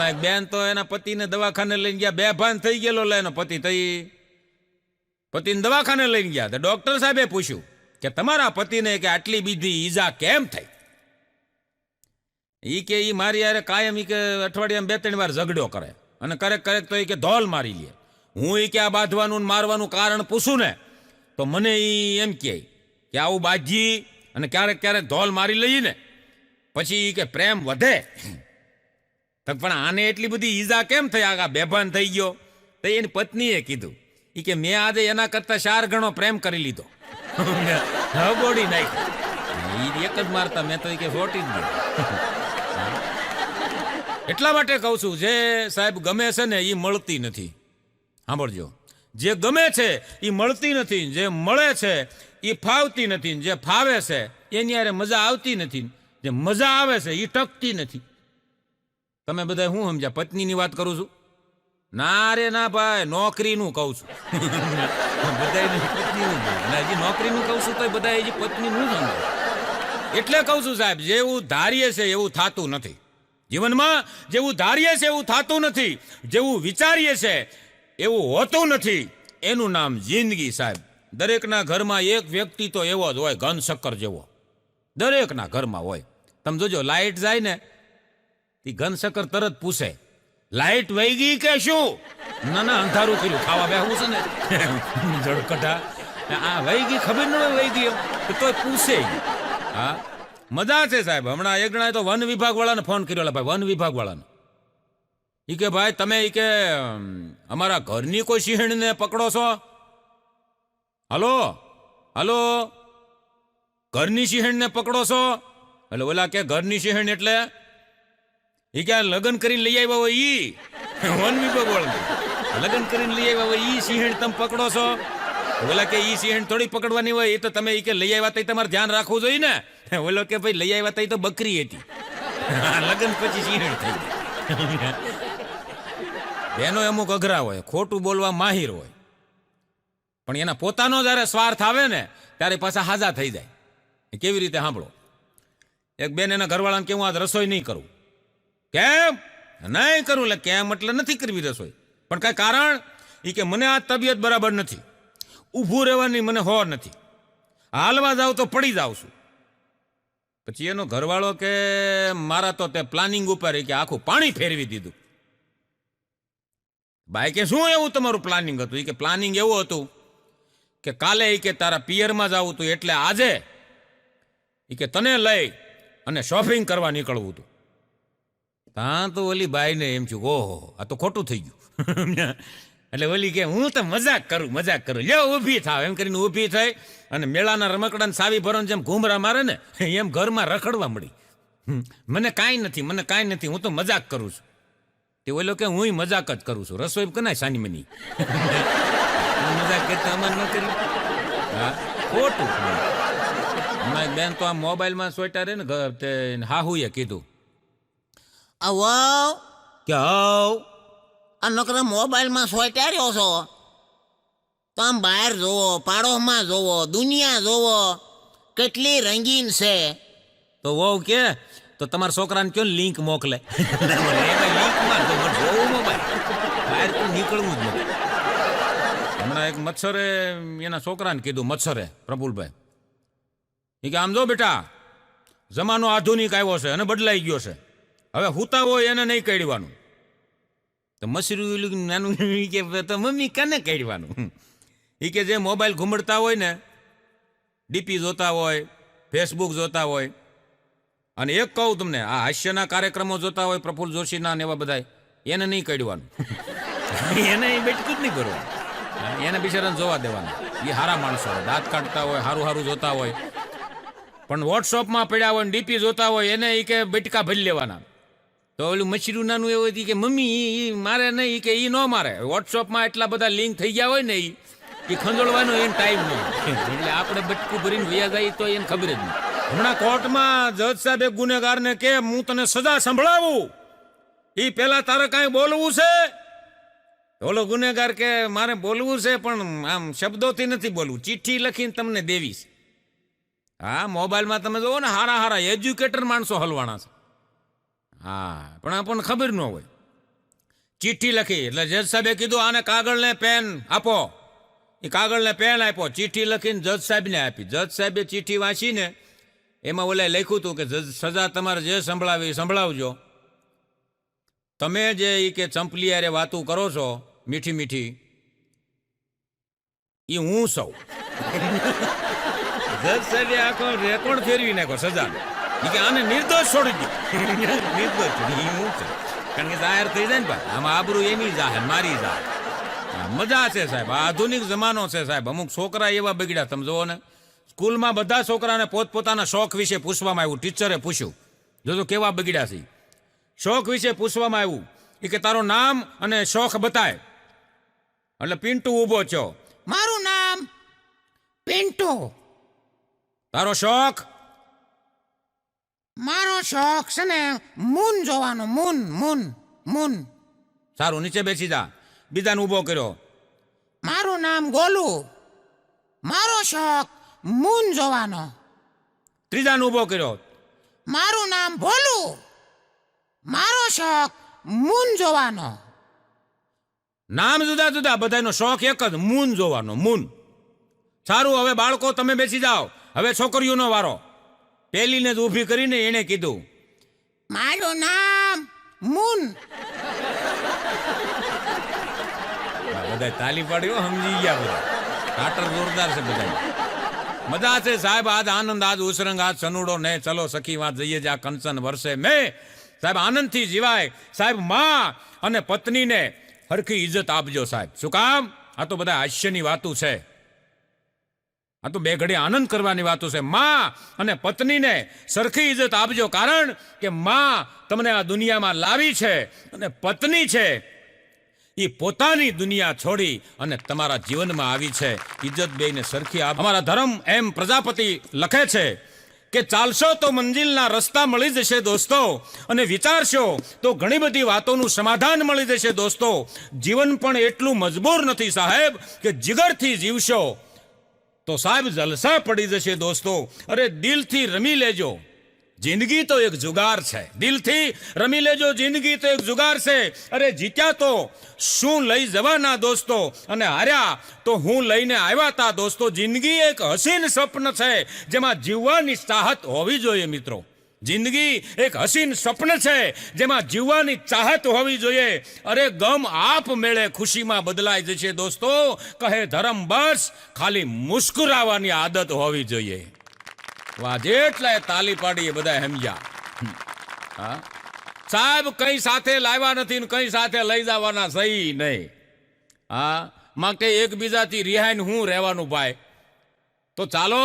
હમણાં એક બેન તો એના પતિને દવાખાને લઈને ગયા, બેભાન થઈ ગયેલો એનો પતિ. પતિને દવાખાને લઈને ગયા તો ડોક્ટર સાહેબે પૂછ્યું કે તમારા પતિને કે આટલી બીજી ઈજા કેમ થઈ? ઈ કે ઈ મારી યારે કાયમ ઈ કે અઠવાડિયામાં 2-3 વાર ઝઘડો કરે અને કરેક તો ઈ કે ધોલ મારી લે. હું ઈ કે આ બાંધવાનું ને મારવાનું કારણ પૂછું ને તો મને ઈ એમ કે આવું બાજી અને ક્યારેક ધોલ મારી લઈએ ને પછી ઈ કે પ્રેમ વધે. પણ આને એટલી બધી ઈજા કેમ થઈ, આગા બેભાન થઈ ગયો? તો એની પત્નીએ કીધું ઈ કે મેં આજે એના કરતા 4 ગણો પ્રેમ કરી લીધો. બોડી નાખી ઈ એક જ મારતા, મેં તો ઈ કે ફોટી જ ગયો. એટલા માટે કહું છું, જે સાહેબ ગમે છે ને એ મળતી નથી. સાંભળજો, જે ગમે છે એ મળતી નથી, જે મળે છે એ ફાવતી નથી, જે ફાવે છે એની યારે મજા આવતી નથી, જે મજા આવે છે એ ટકતી નથી. તમે બધા શું સમજ્યા? પત્નીની વાત કરું છું? ના રે ના ભાઈ, નોકરીનું કહું છું. બધા પત્નીનું હજી નોકરીનું કહું છું તો બધા હજી પત્નીનું સમજે. એટલે કહું છું સાહેબ, જેવું ધારીએ છે એવું થતું નથી. જીવનમાં જેવું ધારીએ છે એવું થતું નથી, જેવું વિચારીએ છે એવું હોતું નથી. એનું નામ જિંદગી સાહેબ. દરેકના ઘરમાં એક વ્યક્તિ તો એવો જ હોય, ઘન શક્કર જેવો. દરેકના ઘરમાં હોય. તમે જોજો, લાઈટ જાય ને એ ઘન શક્કર તરત પૂછે, લાઈટ વહી ગઈ કે શું? ના અંધારું કર્યું, ખાવા બેહવું છે ને. જળકટા આ વહી ગઈ, ખબર ન હોય વહી ગઈ તો પૂછે. હા, મજા છે સાહેબ. હમણાં એક જણાએ તો વન વિભાગ વાળાને ફોન કર્યો. ભાઈ વન વિભાગ વાળાને ઈ કે ભાઈ તમે ઈ કે અમારા ઘરની કોઈ સિંહણને પકડો છો? હલો ઘરની સિંહણને પકડો છો? એટલે ઓલા કે ઘરની સિંહણ એટલે ઈ કે લગ્ન કરીને લઈ આવ્યા હોય ઈ. વન વિભાગ વાળા લગ્ન કરીને લઈ આવ્યા હોય ઈ સિંહણ તમે પકડો છો? ઓલા કે ઈ સિંહણ થોડી પકડવાની હોય, એ તો તમે ઈ કે લઈ આવ્યા તઈ તમારે ધ્યાન રાખવું જોઈએ ને. ઓલો કે ભાઈ લઈ આવ્યા તઈ તો બકરી હતી, લગ્ન પછી સિંહણ થઈ ગઈ. બેનો અમુક અઘરા હોય, ખોટું બોલવા માહિર હોય, પણ એના પોતાનો જયારે સ્વાર્થ આવે ને ત્યારે પાછા હાજા થઈ જાય. કેવી રીતે સાંભળો. એક બેન એના ઘરવાળાને કે હું આજ રસોઈ નહીં કરું. કેમ નહીં કરું? એટલે કેમ એટલે નથી કરવી રસોઈ, પણ કઈ કારણ? એ કે મને આ તબિયત બરાબર નથી, ઊભું રહેવાની મને હોર નથી, હાલવા જાવ તો પડી જાવ છું. પછી એનો ઘરવાળો કે મારા તો તે પ્લાનિંગ ઉપર કે આખું પાણી ફેરવી દીધું. બાઈ કે શું એવું તમારું પ્લાનિંગ હતું? એ કે પ્લાનિંગ એવું હતું કે કાલે કે તારા પિયરમાં જવું હતું, એટલે આજે કે તને લઈ અને શોપિંગ કરવા નીકળવું હતું. હા તો ઓલી બાઈને એમ છું, ઓહો આ તો ખોટું થઈ ગયું. એટલે ઓલી કે હું તો મજાક કરું લ્યો ઊભી થાવ એમ કરીને ઊભી થઈ અને મેળાના રમકડાને સાવી ભરોને જેમ ઘૂમરા મારે ને એમ ઘરમાં રખડવા મળી. મને કાંઈ નથી, હું તો મજાક કરું છું. તે ઓલો કે હું મજાક જ કરું છું, રસોઈ કનાય સાની મની. મજાક કરતા અમારે ન કરી. હા ખોટું. બેન તો આ મોબાઈલમાં સોટા રે ને હાહુએ કીધું કે આ નકરા મોબાઈલમાં સોયટા રહ્યો છો તો આમ બહાર જોવો, પાડોશમાં જોવો, દુનિયા જોવો કેટલી રંગીન છે. તો વહુ કે તો તમારા છોકરાને કયો લિંક મોકલે. બહાર તો નીકળવું જ નથી. હમણાં એક મચ્છરે એના છોકરાને કીધું, મચ્છરે પ્રફુલભાઈ, એ કે આમ જો બેટા, જમાનો આધુનિક આવ્યો છે અને બદલાઈ ગયો છે, હવે હુતા હોય એને નહીં કાઢવાનું. તો મસરું નાનું કે તો મમ્મી કને કાઢવાનું? એ કે જે મોબાઈલ ઘૂમડતા હોય ને, ડીપી જોતા હોય, ફેસબુક જોતા હોય, અને એક કહું તમને, આ હાસ્યના કાર્યક્રમો જોતા હોય પ્રફુલ્લ જોશીના ને એવા બધા, એને નહીં કાઢવાનું. એને બેઠકું જ નહીં કરવાનું, એને બિચારાને જોવા દેવાનું. એ સારા માણસો હોય, દાંત કાઢતા હોય, સારું જોતા હોય, પણ વોટ્સઅપમાં પડ્યા હોય, ડીપી જોતા હોય, એને એ કે બેટકા ભરી લેવાના. તો ઓલું મછરું નાનું એવું હતું કે મમ્મી એ મારે નહીં, કે એ ન મારે. વોટ્સઅપમાં એટલા બધા લિંક થઈ ગયા હોય ને એ ખંજોળવાનો એને ટાઈમ નહીં. એટલે આપણે બટકું ભરીને વૈયા જાય તો એને ખબર જ નહીં. હમણાં કોર્ટમાં જજ સાહેબ એક ગુનેગારને કે હું તને સજા સંભળાવું, એ પેલા તારે કાંઈ બોલવું છે? ઓલો ગુનેગાર કે મારે બોલવું છે પણ આમ શબ્દોથી નથી બોલવું, ચિઠ્ઠી લખીને તમને દેવીશ. હા મોબાઈલમાં તમે જોવો ને હારા એજ્યુકેટર માણસો હલવાણા છે. હા પણ આપણને ખબર ન હોય. ચિઠ્ઠી લખી એટલે જજ સાહેબે કીધું આને કાગળ ને પેન આપો. એ કાગળ ને પેન આપ્યો, ચિઠ્ઠી લખીને જજ સાહેબને આપી. જજ સાહેબે ચિઠ્ઠી વાંચીને એમાં ઓલાએ લખ્યું હતું કે સજા તમારે જે સંભળાવી એ સંભળાવજો. તમે જે એ કે ચંપલી યારે વાતું કરો છો મીઠી મીઠી, એ હું સૌ. જજ સાહેબે આખો રેકોર્ડ ફેરવી નાખો સજાનો. એ કે આને નિર્દોષ છોડી દો. નિર્દોષ છોડી હું છે, કારણ કે જાહેર થઈ જાય ને ભાઈ, આમાં આબરૂ એની જાહેર મારી જાહેર. મજા છે સાહેબ, આ આધુનિક જમાનો છે સાહેબ. અમુક છોકરા એવા બગડ્યા તમે જુઓ ને, સ્કૂલમાં બધા છોકરાને પોતપોતાના શોખ વિશે પૂછવામાં આવ્યું. ટીચરે પૂછ્યું, જોજો કેવા બગડ્યા છે. શોખ વિશે પૂછવામાં આવ્યું, એ કે તારું નામ અને શોખ બતાય. એટલે પિન્ટુ ઊભો છો. મારું નામ પિન્ટુ. તારો શોખ? મારો શોખ છે ને મૂન જોવાનો. Moon moon moon. સારું, નીચે બેસી જા. બીજાને ઊભો કર્યો. મારું નામ ગોલુ. મારો શોખ મૂન જોવાનો. ત્રીજાને ઊભો કર્યો. મારું નામ ભોલુ. મારો શોખ મૂન જોવાનો. નામ જુદા જુદા, બધાનો શોખ એક જ, મૂન જોવાનો. મૂન. સારું, હવે બાળકો તમે બેસી જાઓ. હવે છોકરીઓનો વારો. પેલીને જ ઊભી કરીને એને કીધું, મારું નામ મૂન. બધા તાલી પાડ્યો, સમજી ગયા બધા. કાટર જોરદાર છે બધા. મજા છે સાહેબ, આજ આનંદ, આજ ઉસરંગ, આજ સનુડો ને ચલો સખી વાત જઈએ જા કંચન વર્ષે મેં. સાહેબ આનંદથી જીવાય. સાહેબ માં અને પત્નીને હરખી ઇજ્જત આપજો સાહેબ. શું કામ? આ તો બધા હાસ્યની વાતો છે. આ તો બે ઘડી આનંદ કરવાની વાતો છે. માં અને પત્નીને સરખી ઇજ્જત આપજો, કારણ કે માં તમને આ દુનિયામાં લાવી છે અને પત્ની છે એ પોતાની દુનિયા છોડી અને તમારા જીવનમાં આવી છે. ઇજ્જત બેયને સરખી આપ. અમારા ધર્મ એમ પ્રજાપતિ લખે છે કે ચાલશો તો મંજિલના રસ્તા મળી જશે દોસ્તો, અને વિચારશો તો ઘણી બધી વાતોનું સમાધાન મળી જશે દોસ્તો. જીવન પણ એટલું મજબૂર નથી સાહેબ કે જીગરથી જીવશો તો સાહેબ જલસા પડી જશે દોસ્તો. અરે દિલથી રમી લેજો, જિંદગી તો એક જુગાર છે. દિલથી રમી લેજો, જિંદગી તો એક જુગાર છે. અરે જીત્યા તો શું લઈ જવાના દોસ્તો, અને હાર્યા તો હું લઈને આવ્યા તા દોસ્તો. જિંદગી એક હસીન સ્વપ્ન છે જેમાં જીવવાની ચાહત હોવી જોઈએ મિત્રો. જિંદગી એક હસીન સ્વપ્ન છે જેમાં જીવવાની ચાહત હોવી જોઈએ. અરે ગમ આપ મેળે ખુશીમાં બદલાઈ જશે દોસ્તો. કહે ધર્મ બસ ખાલી મુસ્કુરાવાની આદત હોવી જોઈએ. વાહ, જેટલા તાલી પાડી એ બધા સમજ્યા. હા સાહેબ, કઈ સાથે લાવ્યા નથી ને કઈ સાથે લઈ જવાના સહી નહીં. હા, માટે એકબીજાથી રિહાઈને હું રહેવાનું ભાઈ. તો ચાલો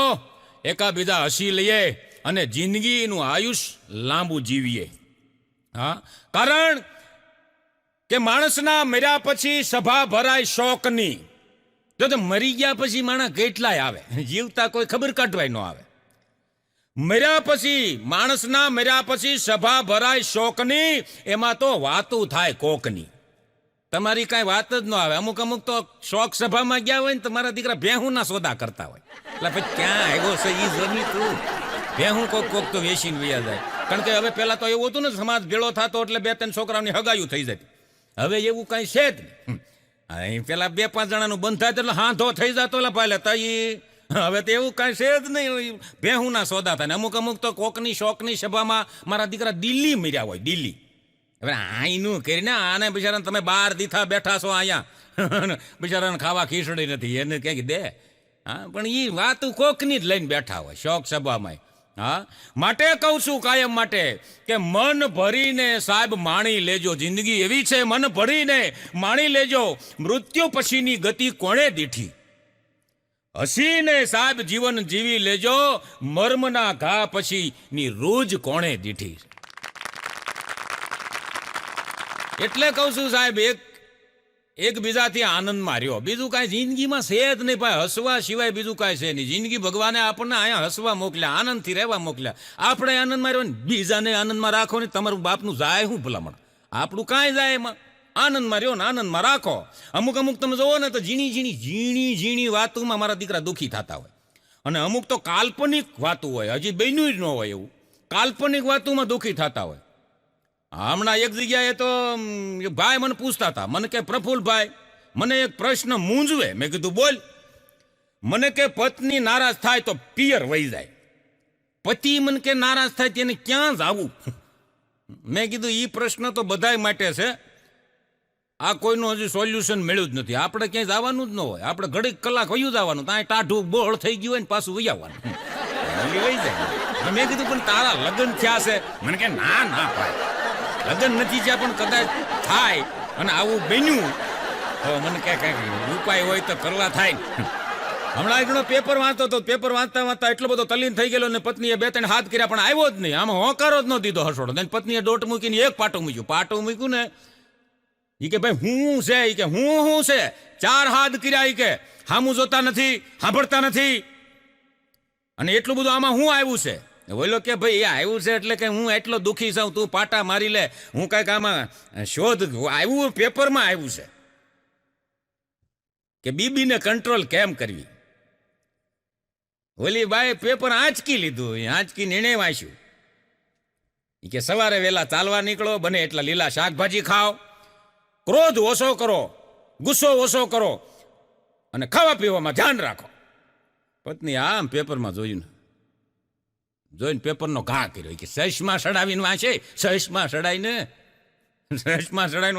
એકાબીજા હસી લઈએ અને જિંદગીનું આયુષ્ય લાંબુ જીવીએ. હા, કારણ કે માણસના મર્યા પછી સભા ભરાય શોકની. જો મરી ગયા પછી માણસ કેટલાય આવે, જીવતા કોઈ ખબર કાઢવાય ન આવે. મર્યા પછી, માણસના મર્યા પછી સભા ભરાય શોકની, એમાં તો વાતું થાય કોકની. તમારી કાંઈ વાત જ ન આવે. અમુક અમુક તો શોક સભામાં ગયા હોય ને તમારા દીકરા ભેહુંના સોદા કરતા હોય. એટલે પછી ક્યાં આવ્યો છે એ જમી તું. ભેહું કોક કોક તો વેચીને વયા જાય. કારણ કે હવે પહેલા તો એવું હતું ને, સમાજ ભેળો થતો એટલે 2-3 છોકરાઓની હગાયું થઈ જતી. હવે એવું કાંઈ છે જ નહીં. પેલા 2-5 જણાનું બંધ થાય એટલે હાંધો થઈ જતો. એટલે પહેલા તો હવે તો એવું કાંઈ છે જ નહીં. ભેહુંના સોદા થાય. અમુક અમુક તો કોકની શોકની સભામાં મારા દીકરા દિલ્હી મર્યા હોય, દિલ્હી. હવે આઈનું કરીને આને બિચારાને તમે 12 દીથા બેઠા છો અહીંયા, બિચારાને ખાવા ખીચડી નથી, એને ક્યાંક દે. હા, પણ એ વાતું કોકની જ લઈને બેઠા હોય શોક સભામાં. હા, માટે કહું છું કાયમ માટે કે મન ભરીને સાહેબ માણી લેજો. જિંદગી એવી છે, મન ભરીને માણી લેજો. મૃત્યુ પછીની ગતિ કોણે દીઠી, હસીને સાહેબ જીવન જીવી લેજો. મર્મના ઘા પછીની રૂજ કોણે દીઠી. એટલે કહું છું સાહેબ, એકબીજાથી આનંદમાં રહ્યો. બીજું કાંઈ જિંદગીમાં છે જ નહીં ભાઈ. હસવા સિવાય બીજું કાંઈ છે નહીં. જિંદગી ભગવાને આપણને અહીંયા હસવા મોકલ્યા, આનંદથી રહેવા મોકલ્યા. આપણે આનંદમાં રહ્યો ને બીજાને આનંદમાં રાખો ને. તમારું બાપનું જાય શું ભલામણ? આપણું કાંઈ જાય એમાં. આનંદમાં રહ્યો ને આનંદમાં રાખો. અમુક અમુક તમે જોવો ને તો ઝીણી વાતોમાં મારા દીકરા દુઃખી થતા હોય. અને અમુક તો કાલ્પનિક વાતો હોય, હજી બન્યું જ ન હોય એવું. કાલ્પનિક વાતોમાં દુઃખી થતા હોય. હમણાં એક જગ્યાએ તો એક ભાઈ મને પૂછતા હતા, મને કે પ્રફુલભાઈ મને એક પ્રશ્ન મૂંઝવે. મેં કીધું બોલ. મને કે પત્ની નારાજ થાય તો પિયર વહી જાય, પતિ મને કે નારાજ થાય તેને ક્યાં જાવું? મેં કીધું ઈ પ્રશ્ન તો બધાય માટે છે, આ કોઈનું હજી સોલ્યુશન મળ્યું જ નથી. આપણે ક્યાંય જવાનું જ ન હોય, આપણે ઘડીક કલાક વયું જવાનું, ત્યાં ટાઢું બોળ થઈ ગયું હોય ને પાછું વહી આવવાનું, વહી જાય. મેં કીધું પણ તારા લગ્ન થયા છે? મને કે ના ના ભાઈ, લગ્ન નથી થયા પણ કદાચ થાય અને આવું બન્યું તો મને કે કંઈક ઉપાય હોય તો કરવા થાય ને. હમણાં એકનો પેપર વાંચતો હતો, પેપર વાંચતા વાંચતા એટલો બધો તલ્લીન થઈ ગયેલો ને પત્નીએ 2-3 હાથ કર્યા પણ આવ્યો જ નહીં. આમાં હોકારો જ ન દીધો હસોડો. then પત્નીએ દોટ મૂકીને એક પાટું મૂક્યું ને ઈ કે ભાઈ હું છે, ઈ કે હું છે, 4 હાથ કર્યા, ઈ કે હામું જોતા નથી, સાંભળતા નથી, અને એટલું બધું આમાં હું આવ્યું છે? બોલો કે ભાઈ એ આવ્યું છે એટલે કે હું એટલો દુઃખી છું, તું પાટા મારી લે, હું કાંઈક આમાં શોધ આવ્યું, પેપરમાં આવ્યું છે કે બીબીને કંટ્રોલ કેમ કરવી. ઓલી બાઈ પેપર આંચકી લીધું, આંચકી નિર્ણય વાંચ્યું. ઈ કે સવારે વહેલા ચાલવા નીકળો, બને એટલા લીલા શાકભાજી ખાઓ, ક્રોધ ઓછો કરો, ગુસ્સો ઓછો કરો અને ખાવા પીવામાં ધ્યાન રાખો. પત્ની આમ પેપરમાં જોઈને પેપરનો ઘા કર્યો કે સસમાં સડાવીને વાંચે, સસમાં સડાઈને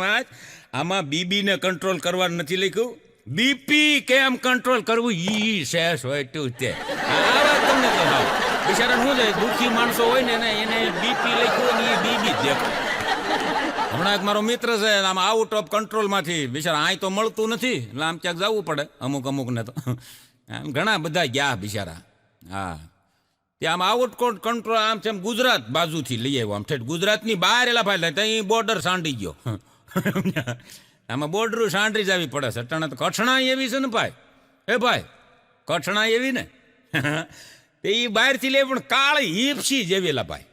વાંચ. આમાં બીબીને કંટ્રોલ કરવાનું નથી લખ્યું, બીપી કેમ કંટ્રોલ કરવું ઈ શેષ હોય તું તે. આ વાત તમને કહો, બિચારા શું છે, દુઃખી માણસો હોય ને એને બીપી લખ્યું ને એ બીબી જ દેખાય. હમણાં એક મારો મિત્ર છે, આમ આઉટ ઓફ કંટ્રોલમાંથી બિચારા અહીં તો મળતું નથી એટલે આમ ક્યાંક જવું પડે અમુકને તો. આમ ઘણા બધા ગયા બિચારા. હા, ત્યાં આમ આઉટ કંટ્રોલ આમ છે ગુજરાત બાજુથી લઈ આવ્યો, આમ ઠેઠ ગુજરાતની બહાર એલા ભાઈ ત્યાં બોર્ડર સાંડી ગયો. આમાં બોર્ડર સાંડી જ આવી પડે છે. અટાણે તો કઠણા એવી છે ને ભાઈ, એ ભાઈ કઠણા એવી ને તે એ બહારથી લે પણ કાળી હિપસી જેવી એલા ભાઈ.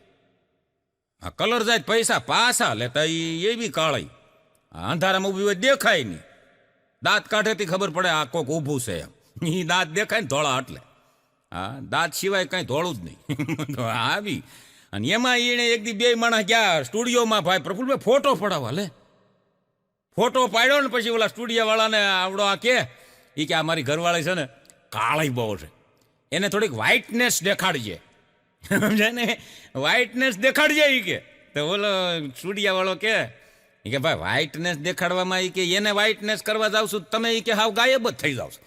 આ કલર જાય પૈસા પાછા લેતા એવી કાળી, અંધારામાં ઊભી હોય દેખાય નહીં, દાંત કાઢેથી ખબર પડે આ કોક ઊભું છે એમ. એ દાંત દેખાય ને ધોળા એટલે, હા દાંત સિવાય કઈ ધોળું જ નહીં. આવી અને એમાં એને એક દી 2 માણસ ગયા સ્ટુડિયોમાં, ભાઈ પ્રફુલભાઈ ફોટો પડાવવા લે. ફોટો પાડ્યો ને પછી ઓલા સ્ટુડિયો વાળાને આવડો આ કે એ કે આ મારી ઘરવાળી છે ને કાળી બહુ છે, એને થોડીક વ્હાઇટનેસ દેખાડજે, સમજે ને, વ્હાઇટનેસ દેખાડજે એ કે. તો ઓલો સ્ટુડિયો વાળો કે ભાઈ વ્હાઇટનેસ દેખાડવામાં એ કે એને વ્હાઇટનેસ કરવા જાવ છું તમે એ કે હાવ ગાયબ જ થઈ જાવ છો.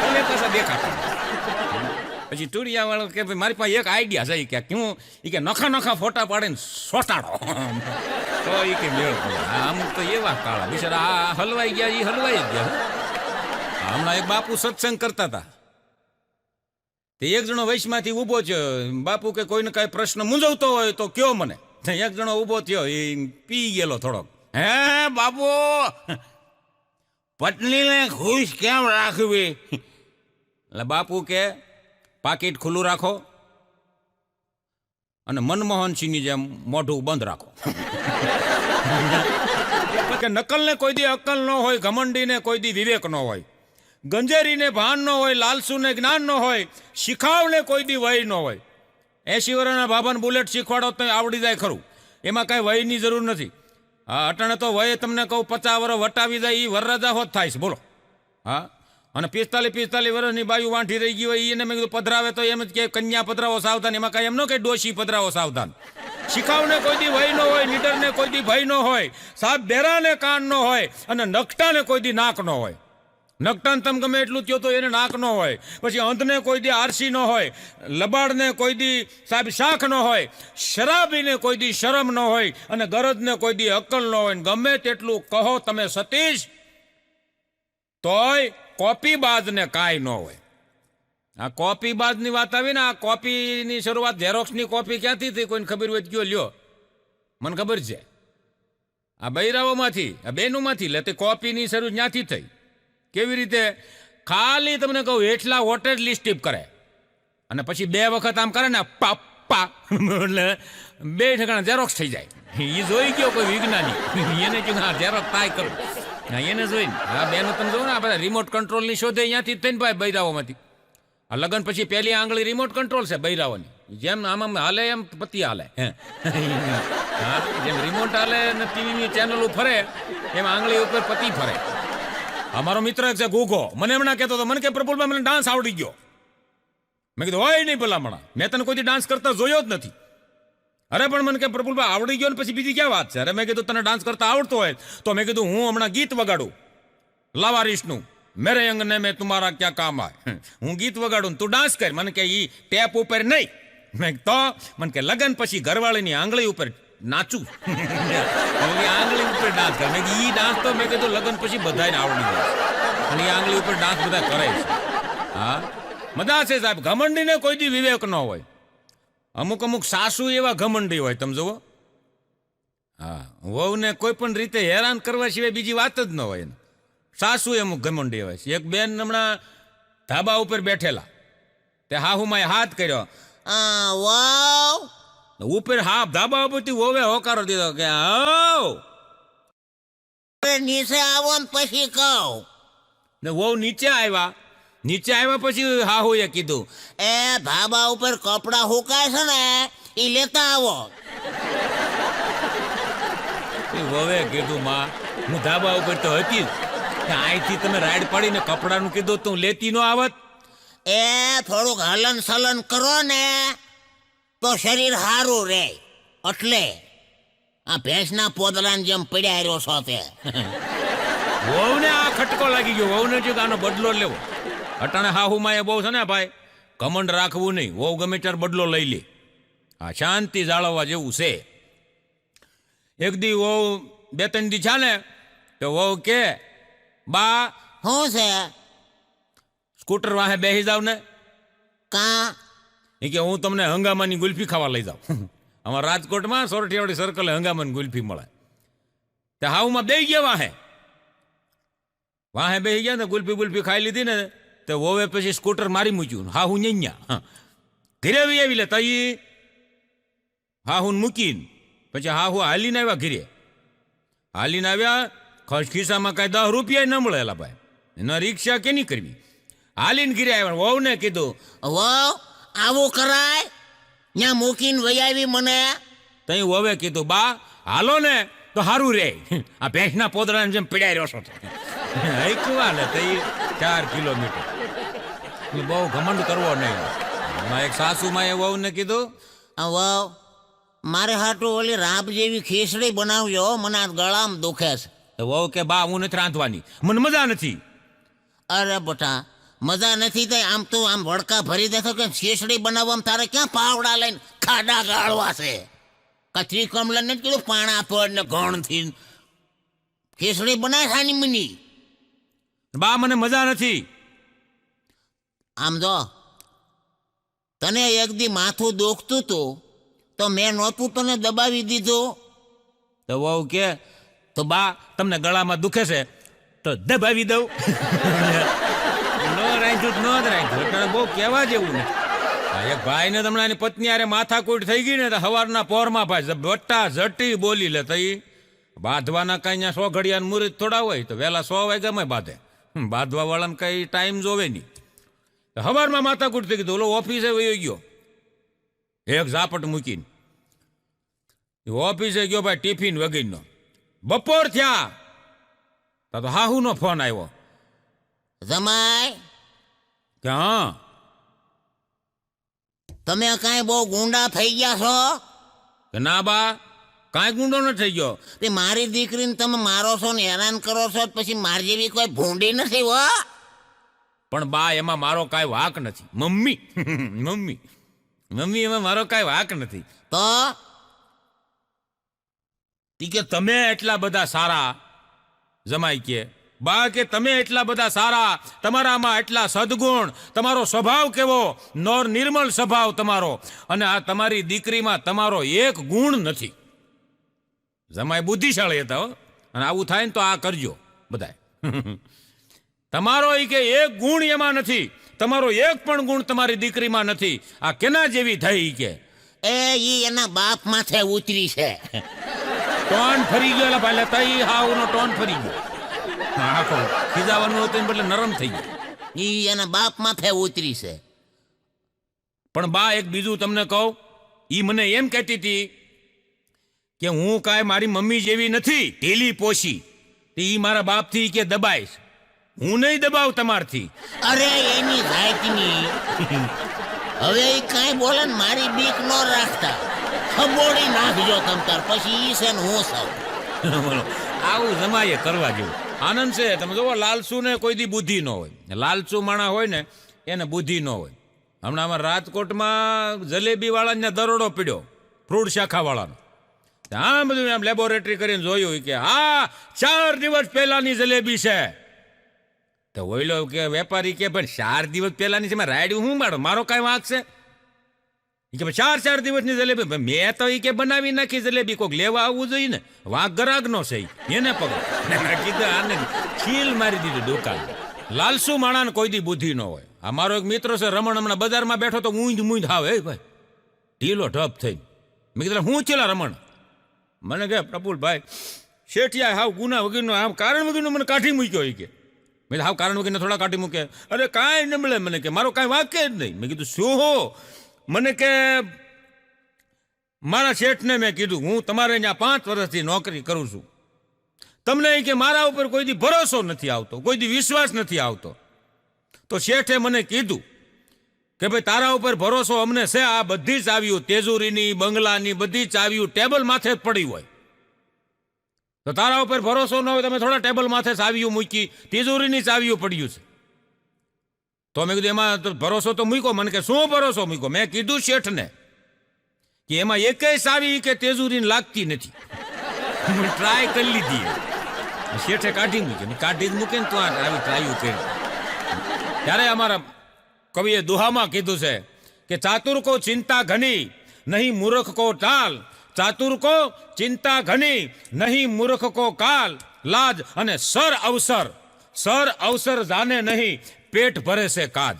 તમે પાછા દેખાતા. પછી સ્ટુડિયો વાળો કે ભાઈ મારી પાસે એક આઈડિયા છે કે હું એ કે નખા ફોટા પાડીને સોટાડો તો એ કે મેળ પડે. અમુક તો એવા કાળા બિચારા આ હલવાઈ ગયા, એ હલવાઈ જ ગયા. હમણાં એક બાપુ સત્સંગ કરતા હતા, તે એક જણો વૈશમાંથી ઊભો છે, બાપુ કે કોઈને કાંઈ પ્રશ્ન મૂંઝવતો હોય તો કયો મને. એક જણો ઊભો થયો, એ પી ગયેલો થોડોક. હે બાપુ, પત્નીને ખુશ કેમ રાખવી? એટલે બાપુ કે પાકીટ ખુલ્લું રાખો અને મનમોહનસિંહની જેમ મોઢું બંધ રાખો. કે નકલને કોઈ દી અક્કલ ન હોય, ઘમંડીને કોઈ દી વિવેક ન હોય, ગંજેરીને ભાન ન હોય, લાલસુને જ્ઞાન ન હોય, શીખાવને કોઈ દી વય ન હોય. 80 વર્ષના બાબાને બુલેટ શીખવાડો તો આવડી જાય ખરું, એમાં કાંઈ વયની જરૂર નથી. હા અટાણે તો વય તમને કહું 50 વર્ષ વટાવી જાય એ વરરાજા હોત થાય છે બોલો. હા, અને 45 વર્ષની બાયુ વાંઠી રહી ગઈ હોય એને મેં કીધું પધરાવે તો એમ જ કે કન્યા પધરાવો સાવધાન, એમાં કાંઈ એમ ન કે ડોશી પધરાવો સાવધાન. શીખાવને કોઈ દી વય ન હોય, નીડરને કોઈ દી ભય ન હોય, સાહેબ બેરાને કાન ન હોય, અને નકટાને કોઈ દી નાક ન હોય. નકટાને તમે ગમે એટલું થયો તો એને નાક ન હોય. પછી અંધને કોઈ દી આરસી ન હોય, લબાડને કોઈ દી સાહેબ શાખ ન હોય, શરાબીને કોઈ દી શરમ ન હોય, અને ગરજને કોઈ દી અક્કલ ન હોય. ગમે તેટલું કહો તમે સતીશ, તોય કોપીબાજને કાંઈ ન હોય. આ કોપીબાજની વાત આવી ને, આ કોપીની શરૂઆત ઝેરોક્સની કોપી ક્યાંથી થઈ કોઈને ખબર હોય ગયો લ્યો, મને ખબર છે આ બૈરાઓમાંથી, આ બેનુમાંથી લે તે કોપીની શરૂ ત્યાંથી થઈ. કેવી રીતે? ખાલી તમને કહું હેઠલા વોટેજ લિસ્ટીપ કરે અને પછી 2 વખત આમ કરે ને પાપા એટલે 2 ઠેકાણા ઝેરોક્સ થઈ જાય. એ જોઈ ગયો કોઈ વિજ્ઞાની, એને કહ્યું હા ઝેરોક્સ થાય કરું. હા એને જોઈને હા બેનો તમે જોવો ને આ બધા રિમોટ કંટ્રોલની શોધે અહીંયાથી જ થઈને ભાઈ બૈરાઓમાંથી. આ લગ્ન પછી પહેલી આંગળી રિમોટ કંટ્રોલ છે બૈરાઓની. જેમ આમાં હાલે એમ પતિ હાલે હા, જેમ રિમોટ હાલે ને ટીવીની ચેનલો ફરે એમ આંગળી ઉપર પતિ ફરે. અમારો મિત્ર એક છે ગોગો, મને હમણાં કહેતો હતો, મને કે પ્રફુલભાઈ મને ડાન્સ આવડી ગયો. મેં કીધું હોય નહીં ભલામણા, મેં તને કોઈ ડાન્સ કરતા જોયો જ નથી. અરે પણ મને કે પ્રફુલભાઈ આવડી ગયો ને પછી બીજી ક્યાં વાત છે? અરે મેં કીધું તને ડાન્સ કરતા આવડતો હોય તો મેં કીધું હું હમણાં ગીત વગાડું લાવારીસનું, મેરે અંગને મેં તુમારા ક્યાં કામ આય, હું ગીત વગાડું તું ડાન્સ કર. મને કે ઈ ટેપ ઉપર નહીં. મેં તો મને કે લગન પછી ઘરવાળીની આંગળી ઉપર નાચું આંગળી ઉપર ડાન્સ કર. મેં ઈ ડાન્સ તો મેં કીધું લગન પછી બધાને આવડી જાય અને એ આંગળી ઉપર ડાન્સ બધા કરે છે. હા મજા છે સાહેબ. ઘમંડીને કોઈ દી વિવેક ન હોય. અમુક અમુક સાસુ એવા ઘમંડી હોય તમે જુઓ. હા વહુને કોઈ પણ રીતે હેરાન કરવા સિવાય બીજી વાત જ ન હોય. સાસુ અમુક ઘમંડી હોય છે. એક બેન હમણાં ધાબા ઉપર બેઠેલા, તે હાહુમાં હાથ કર્યો વાવ ઉપર, હા ધાબા ઉપરથી વહુએ હોકારો દીધો કે આવ. નીચે આવો ને પછી કહું. ને વહુ નીચે આવ્યા. નીચે આવ્યા પછી હાહુએ કીધું એ ધાબા ઉપર કપડા હુકાય છે ને એ લેતા આવો. વહુએ કીધું માં હું ધાબા ઉપર તો હતી જ, અહીંથી તમે રાઈડ પાડીને કપડાનું કીધું તો હું લેતી ન આવત. એ થોડુંક હલન સલન કરો ને તો શરીર સારું રહે. એટલે આ ભેંસના પોદરાની જેમ પડ્યા રહ્યો છો તે. વહુને આ ખટકો લાગી ગયો. વહુને જો આનો બદલો લેવો. અટાણે હાહુમાં એ બહુ છે ને ભાઈ, ઘમંડ રાખવું નહીં. વહુ ગમે ત્યારે બદલો લઈ લે. આ શાંતિ જાળવવા જેવું છે. એક દી વહુ બે ત્રણ દી છે ને તો વહુ કે બા શું છે? સ્કૂટર વાહે બેસી જાવ ને. કા? એ કે હું તમને હંગામાની ગુલ્ફી ખાવા લઈ જાઉં. અમારા રાજકોટમાં સોરઠિયાવાડી સર્કલે હંગામાની ગુલ્ફી મળે. તે હાઉમાં બેસી ગયા વાહે બેસી ગયા ને ગુલ્ફી ખાઈ લીધી ને તો વોવે પછી સ્કૂટર મારી મૂક્યું. હાહુ ન્યા ઘરે આવી લે તઈ હાહુને મૂકીને પછી હાહુ હાલીને આવ્યા ઘરે. હાલીને આવ્યા, ખિસ્સામાં કાંઈ 10 રૂપિયા ન મળેલા ભાઈ. એના રિક્ષા કેની કરવી? હાલીને ઘરે આવ્યા. વહુને કીધું વહુ આવું કરાય? ત્યાં મૂકીને વહી આવી મને. તઈ વહુએ કીધું બા હાલો ને તો સારું રે, આ ભેંસના પોદરાને જેમ પીડાઈ રહ્યો છો. ને તઈ 4 કિલોમીટર. બહુ ઘમંડ કરવો નહીં. એક સાસુમાં એ વહુને કીધું વહુ મારે હાટું ઓલી રાબ જેવી ખીચડી બનાવજો, મને આ ગળામાં દુખે છે. વહુ કે બા હું નથી રાંધવાની, મને મજા નથી. અરે બટા મજા નથી થઈ આમ તો આમ વડકા ભરી દેતો કે ખીચડી બનાવવામાં તારે ક્યાં પાવડા લઈને ખાડા ગાળવા છે? કચરી કમલા ને કીધું પાણા પડ ને ઘણથી ખીચડી બનાય ખાની મની. બા મને મજા નથી. આમ જો તને એક દી માથું દુખતું તું તો મેં નહોતું તને દબાવી દીધું. તો વહુ કે તો બા તમને ગળામાં દુખે છે તો દબાવી દઉં. બહુ કહેવા જેવું ને. એક ભાઈ ને તમને એની પત્ની આરે માથાકૂટ થઈ ગઈ ને તો સવારના પોરમાં ભાઈ બટ્ટા ઝટી બોલી લે તઈ બાંધવાના કઈ 100 ઘડિયાનું મુહૂર્ત થોડા હોય તો વહેલા 100 વાગ્યામાં બાંધે. બાંધવા વાળાને કઈ ટાઈમ જોવે નહીં. સવારમાં માથાકૂટ થઈ ગઈ. ઓલો ઓફિસે વયો ગયો એક ઝાપટ મૂકીને. ઓફિસે ગયો ભાઈ ટિફિન વગેરેનો. બપોર થયા તો હાહુનો ફોન આવ્યો. જમાઈ કે હા તમે કાંઈ બહુ ગુંડા થઈ ગયા છો? કે ના બા કાંઈ ગુંડો ન થઈ ગયો. તે મારી દીકરીને તમે મારો છો ને હેરાન કરો છો પછી મારી જેવી કોઈ ભૂંડી નથી હો. પણ બા એમાં મારો કાંઈ વાંક નથી. મમ્મી મમ્મી મમ્મી એમાં મારો કાંઈ વાંક નથી. તો કે તમે એટલા બધા સારા જમાઈ કે બા કે તમે એટલા બધા સારા, તમારામાં એટલા સદગુણ, તમારો સ્વભાવ કેવો નિર્મળ સ્વભાવ તમારો, અને આ તમારી દીકરીમાં તમારો એક ગુણ નથી. જમાઈ બુદ્ધિશાળી હતા હો. અને આવું થાય ને તો આ કરજો બધાય. તમારો ઈ કે એક ગુણ એમાં નથી, તમારો એક પણ ગુણ તમારી દીકરીમાં નથી. આ કેના જેવી થઈ કે ઈ એના બાપ માથે ઉતરી છે. ટોન ફરી ગયો ભાઈ. તઈ હાવનો ટોન ફરી ગયો. આખો ખીજાવાનું હતું બદલે નરમ થઈ ગયું. ઈ એના બાપ માથે ઉતરી છે. પણ બા એક બીજું તમને કહું, ઈ મને એમ કહેતી હતી કે હું કાંઈ મારી મમ્મી જેવી નથી ઢીલી પોશી, ઈ મારા બાપથી કે દબાઈશ, હું નહીં દબાવ તમારથી. અરે એની જાતની હવે એ કાંઈ બોલે ને મારી બીક ન રાખતા, ખબોડી નાખજો તમ તાર, પછી ઈ છે ને હું સૌ. બોલો, આવું જમાએ કરવા જેવું. આનંદ છે. તમે જોવો, લાલસુ ને કોઈ દી બુદ્ધિ ન હોય, લાલચુ માણા હોય ને એને બુદ્ધિ ન હોય. હમણાં અમારા રાજકોટમાં જલેબી વાળાને દરોડો પીડ્યો, ફ્રૂટ શાખા વાળાનો. આ બધું આમ લેબોરેટરી કરીને જોયું કે આ 4 દિવસ પહેલાની જલેબી છે. તો ઓઈલો કે વેપારી કે ભાઈ 4 દિવસ પહેલાની છે, રાયડું હું મારો કાંઈ વાંક છે? કે 4 દિવસની જલેબી મેં તો કે બનાવી નાખી જલેબી, કોઈક લેવા આવવું જોઈએ ને, વાંક ગરાગનો છે એને પકડ કીધું, આને ખીલ મારી દીધું દુકાન. લાલસુ માણાને કોઈ દી બુદ્ધિ ન હોય. આ મારો એક મિત્ર છે રમણ, હમણાં બજારમાં બેઠો તો ઊંધ આવે, હે ભાઈ ઢીલો ઢપ થઈ. મેં કીધું હું છેલા રમણ? મને કે પ્રફુલભાઈ શેઠિયા હાવ ગુના વગરનો, આમ કારણ વગરનો મને કાઢી મૂક્યો. કે મેં હાવ કારણ વગરને થોડા કાઢી મૂકે? અરે કાંઈ ન મળે મને, કે મારો કાંઈ વાંકે જ નહીં. મેં કીધું શું હો? મને કે મારા શેઠને મેં કીધું હું તમારે અહીંયા 5 વર્ષથી નોકરી કરું છું, તમને કે મારા ઉપર કોઈ દી ભરોસો નથી આવતો, કોઈ દી વિશ્વાસ નથી આવતો. તો શેઠે મને કીધું કે ભાઈ તારા ઉપર ભરોસો અમને છે, આ બધી ચાવીઓ તેજુરીની બંગલાની બધી ચાવીઓ ટેબલ માથે જ પડી હોય, તો તારા ઉપર ભરોસો ન હોય, તમે થોડા ટેબલ માથે ચાવીઓ મૂકી, તિજોરીની ચાવીઓ પડ્યું છે. તો મેં કીધું એમાં તો ભરોસો તો મૂક્યો. મને કે શું ભરોસો મૂક્યો? મેં કીધું શેઠને કે એમાં એકેય ચાવી કે તેજુરીને લાગતી નથી, ટ્રાય કરી લીધી. શેઠે કાઢી મૂકી, કાઢી જ મૂકે ને તો આવી ટ્રાયું કરી. ત્યારે અમારા કવિએ દુહામાં કીધું છે કે ચાતુર કો ચિંતા ઘની નહીં મૂર્ખ કો ટાલ, ચાતુર કો ચિંતા ઘની નહીં મૂર્ખ કો કાલ, લાજ અને સર અવસર જાને નહીં પેટ ભરે છે કાજ.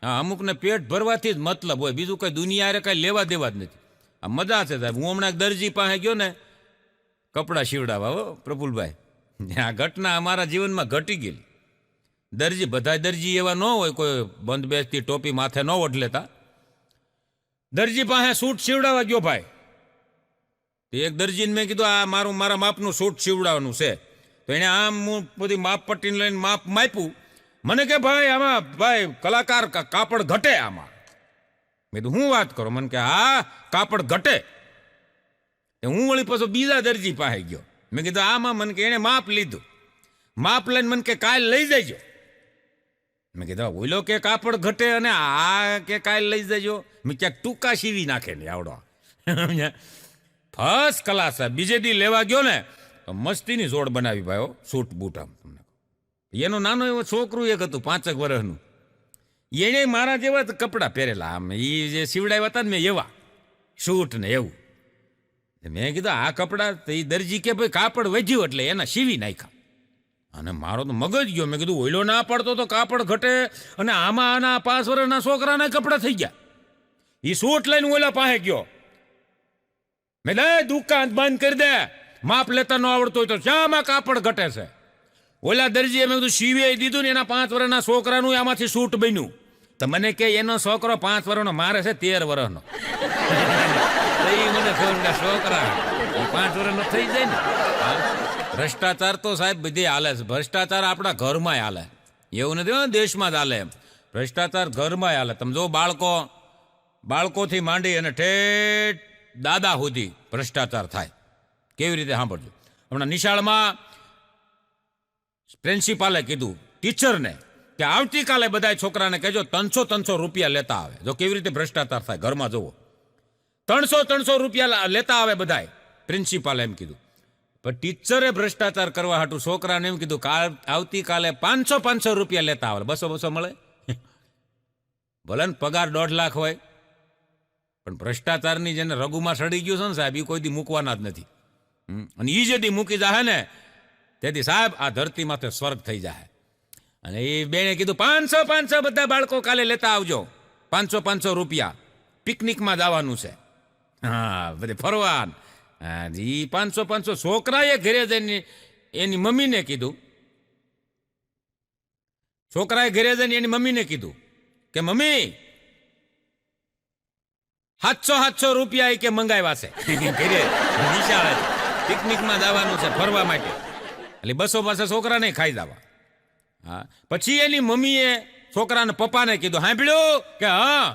હા, અમુકને પેટ ભરવાથી જ મતલબ હોય, બીજું કઈ દુનિયા કઈ લેવા દેવા જ નથી. આ મજા છે સાહેબ. હું હમણાં દરજી પાસે ગયો ને કપડાં સીવડાવવા, હો પ્રફુલભાઈ, આ ઘટના અમારા જીવનમાં ઘટી ગયેલી. દરજી, બધા દરજી એવા ન હોય, કોઈ બંધ બેસતી ટોપી માથે ન ઓઢ લેતા. દરજી પાસે સૂટ સીવડાવવા ગયો ભાઈ. એક દરજીને મેં કીધું આ મારા માપનું સૂટ સીવડાવવાનું છે. તો એને આમ હું બધી માપ પટ્ટીને લઈને માપ માપ્યું. મને કે ભાઈ આમાં ભાઈ કલાકાર કાપડ ઘટે આમાં. મેં કીધું હું વાત કરો? મને કે હા કાપડ ઘટે. હું વળી પાછો બીજા દરજી પાસે ગયો. મેં કીધું આમાં, મને કે એને માપ લીધું. માપ લઈને મને કે કાલ લઈ જજો. મેં કીધું ઓઈલો કે કાપડ ઘટે અને આ કે કાલ લઈ જજો. મેં ક્યાંક ટૂંકા સીવી નાખે ને આવડો ફર્સ્ટ ક્લાસ. બીજે દી લેવા ગયો ને મસ્તીની જોડ બનાવી ભાઈ, સૂટ બૂટ. આમ તમને એનો નાનો એવો છોકરું એક હતું 5 વર્ષનું, એને મારા જેવા કપડાં પહેરેલા, આમ એ જે સીવડાવ્યા હતા ને મેં એવા સૂટ ને એવું. મેં કીધું આ કપડાં, તો એ દરજી કે ભાઈ કાપડ વધ્યું એટલે એના સીવી નાખ્યા. અને મારો તો મગજ ગયો. મેં કીધું ઓઈલો ના પડતો તો કાપડ ઘટે, અને આમાં આના 5 વર્ષના છોકરાના કપડાં થઈ ગયા. એ સૂટ લઈને ઓલા પાસે ગયો. મેં લે દુકાન બંધ કરી દે, માપ લેતા ન આવડતું હોય તો શામાં કાપડ ઘટે છે? ઓલા દરજીએ મેં કીધું સીવી દીધું ને એના 5 વર્ષના છોકરાનું આમાંથી સૂટ બન્યું. તો મને કે એનો છોકરો 5 વર્ષનો, મારે છે 13 વર્ષનો. મને છોકરા 5 વર્ષનો થઈ જાય ને. ભ્રષ્ટાચાર તો સાહેબ બધી હાલે છે. ભ્રષ્ટાચાર આપણા ઘરમાં હાલે, એવું નથી દેશમાં જ હાલે. ભ્રષ્ટાચાર ઘરમાં હાલે. તમે જો બાળકોથી માંડી અને ઠેઠ દાદા સુધી ભ્રષ્ટાચાર થાય. કેવી રીતે સાંભળજો. હમણાં નિશાળમાં પ્રિન્સિપાલે કીધું ટીચરને કે આવતીકાલે બધા છોકરાને કહેજો 300 રૂપિયા લેતા આવે. જો કેવી રીતે ભ્રષ્ટાચાર થાય ઘરમાં જોવો. 300 રૂપિયા લેતા આવે બધાય. પ્રિન્સિપાલે એમ કીધું. પણ ટીચરે ભ્રષ્ટાચાર કરવા હાટું છોકરાને એમ કીધું આવતીકાલે 500 રૂપિયા લેતા આવે. 200 મળે ભલે ને પગાર 1.5 લાખ હોય, પણ ભ્રષ્ટાચારની જેને રઘુમાં સડી ગયું છે ને સાહેબ, એ કોઈ દી મૂકવાના જ નથી. અને એ જેથી મૂકી જાય ને તેથી સાહેબ આ ધરતી માથે સ્વર્ગ થઈ જાય. અને એ બેને કીધું 500 બધા બાળકો કાલે લેતા આવજો. 500 રૂપિયા પિકનિકમાં જવાનું છે. હા, બધે ફરવાન. એ 500 છોકરાએ ઘરે જઈને એની મમ્મીને કીધું. છોકરાએ ઘરે જઈને એની મમ્મીને કીધું કે મમ્મી 700 રૂપિયા ઈ કે મંગાવ્યા છે ઘરે નિશાળે પિકનિકમાં જવાનું છે ફરવા માટે, એટલે 200 પાસે છોકરાને ખાઈ જવા. હા, પછી એની મમ્મીએ છોકરાને પપ્પાને કીધું, સાંભળ્યું કે હા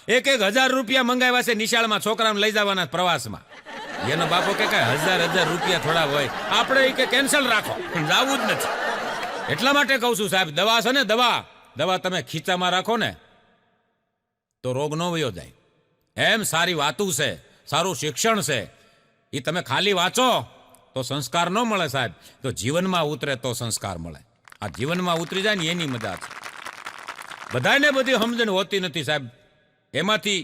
1,000 રૂપિયા મંગાવ્યા છે નિશાળમાં છોકરાને લઈ જવાના પ્રવાસમાં. એનો બાપો કે 1,000 રૂપિયા થોડા હોય, આપણે ઈ કે કેન્સલ રાખો, જવું જ નથી. એટલા માટે કહું છું સાહેબ, દવા છે ને દવા તમે ખીચામાં રાખો ને તો રોગ ન વયો જાય. એમ સારી વાતું છે, સારું શિક્ષણ છે, એ તમે ખાલી વાંચો તો સંસ્કાર ન મળે સાહેબ, તો જીવનમાં ઉતરે તો સંસ્કાર મળે. આ જીવનમાં ઉતરી જાય ને એની મજા છે. બધાને બધી સમજણ હોતી નથી સાહેબ, એમાંથી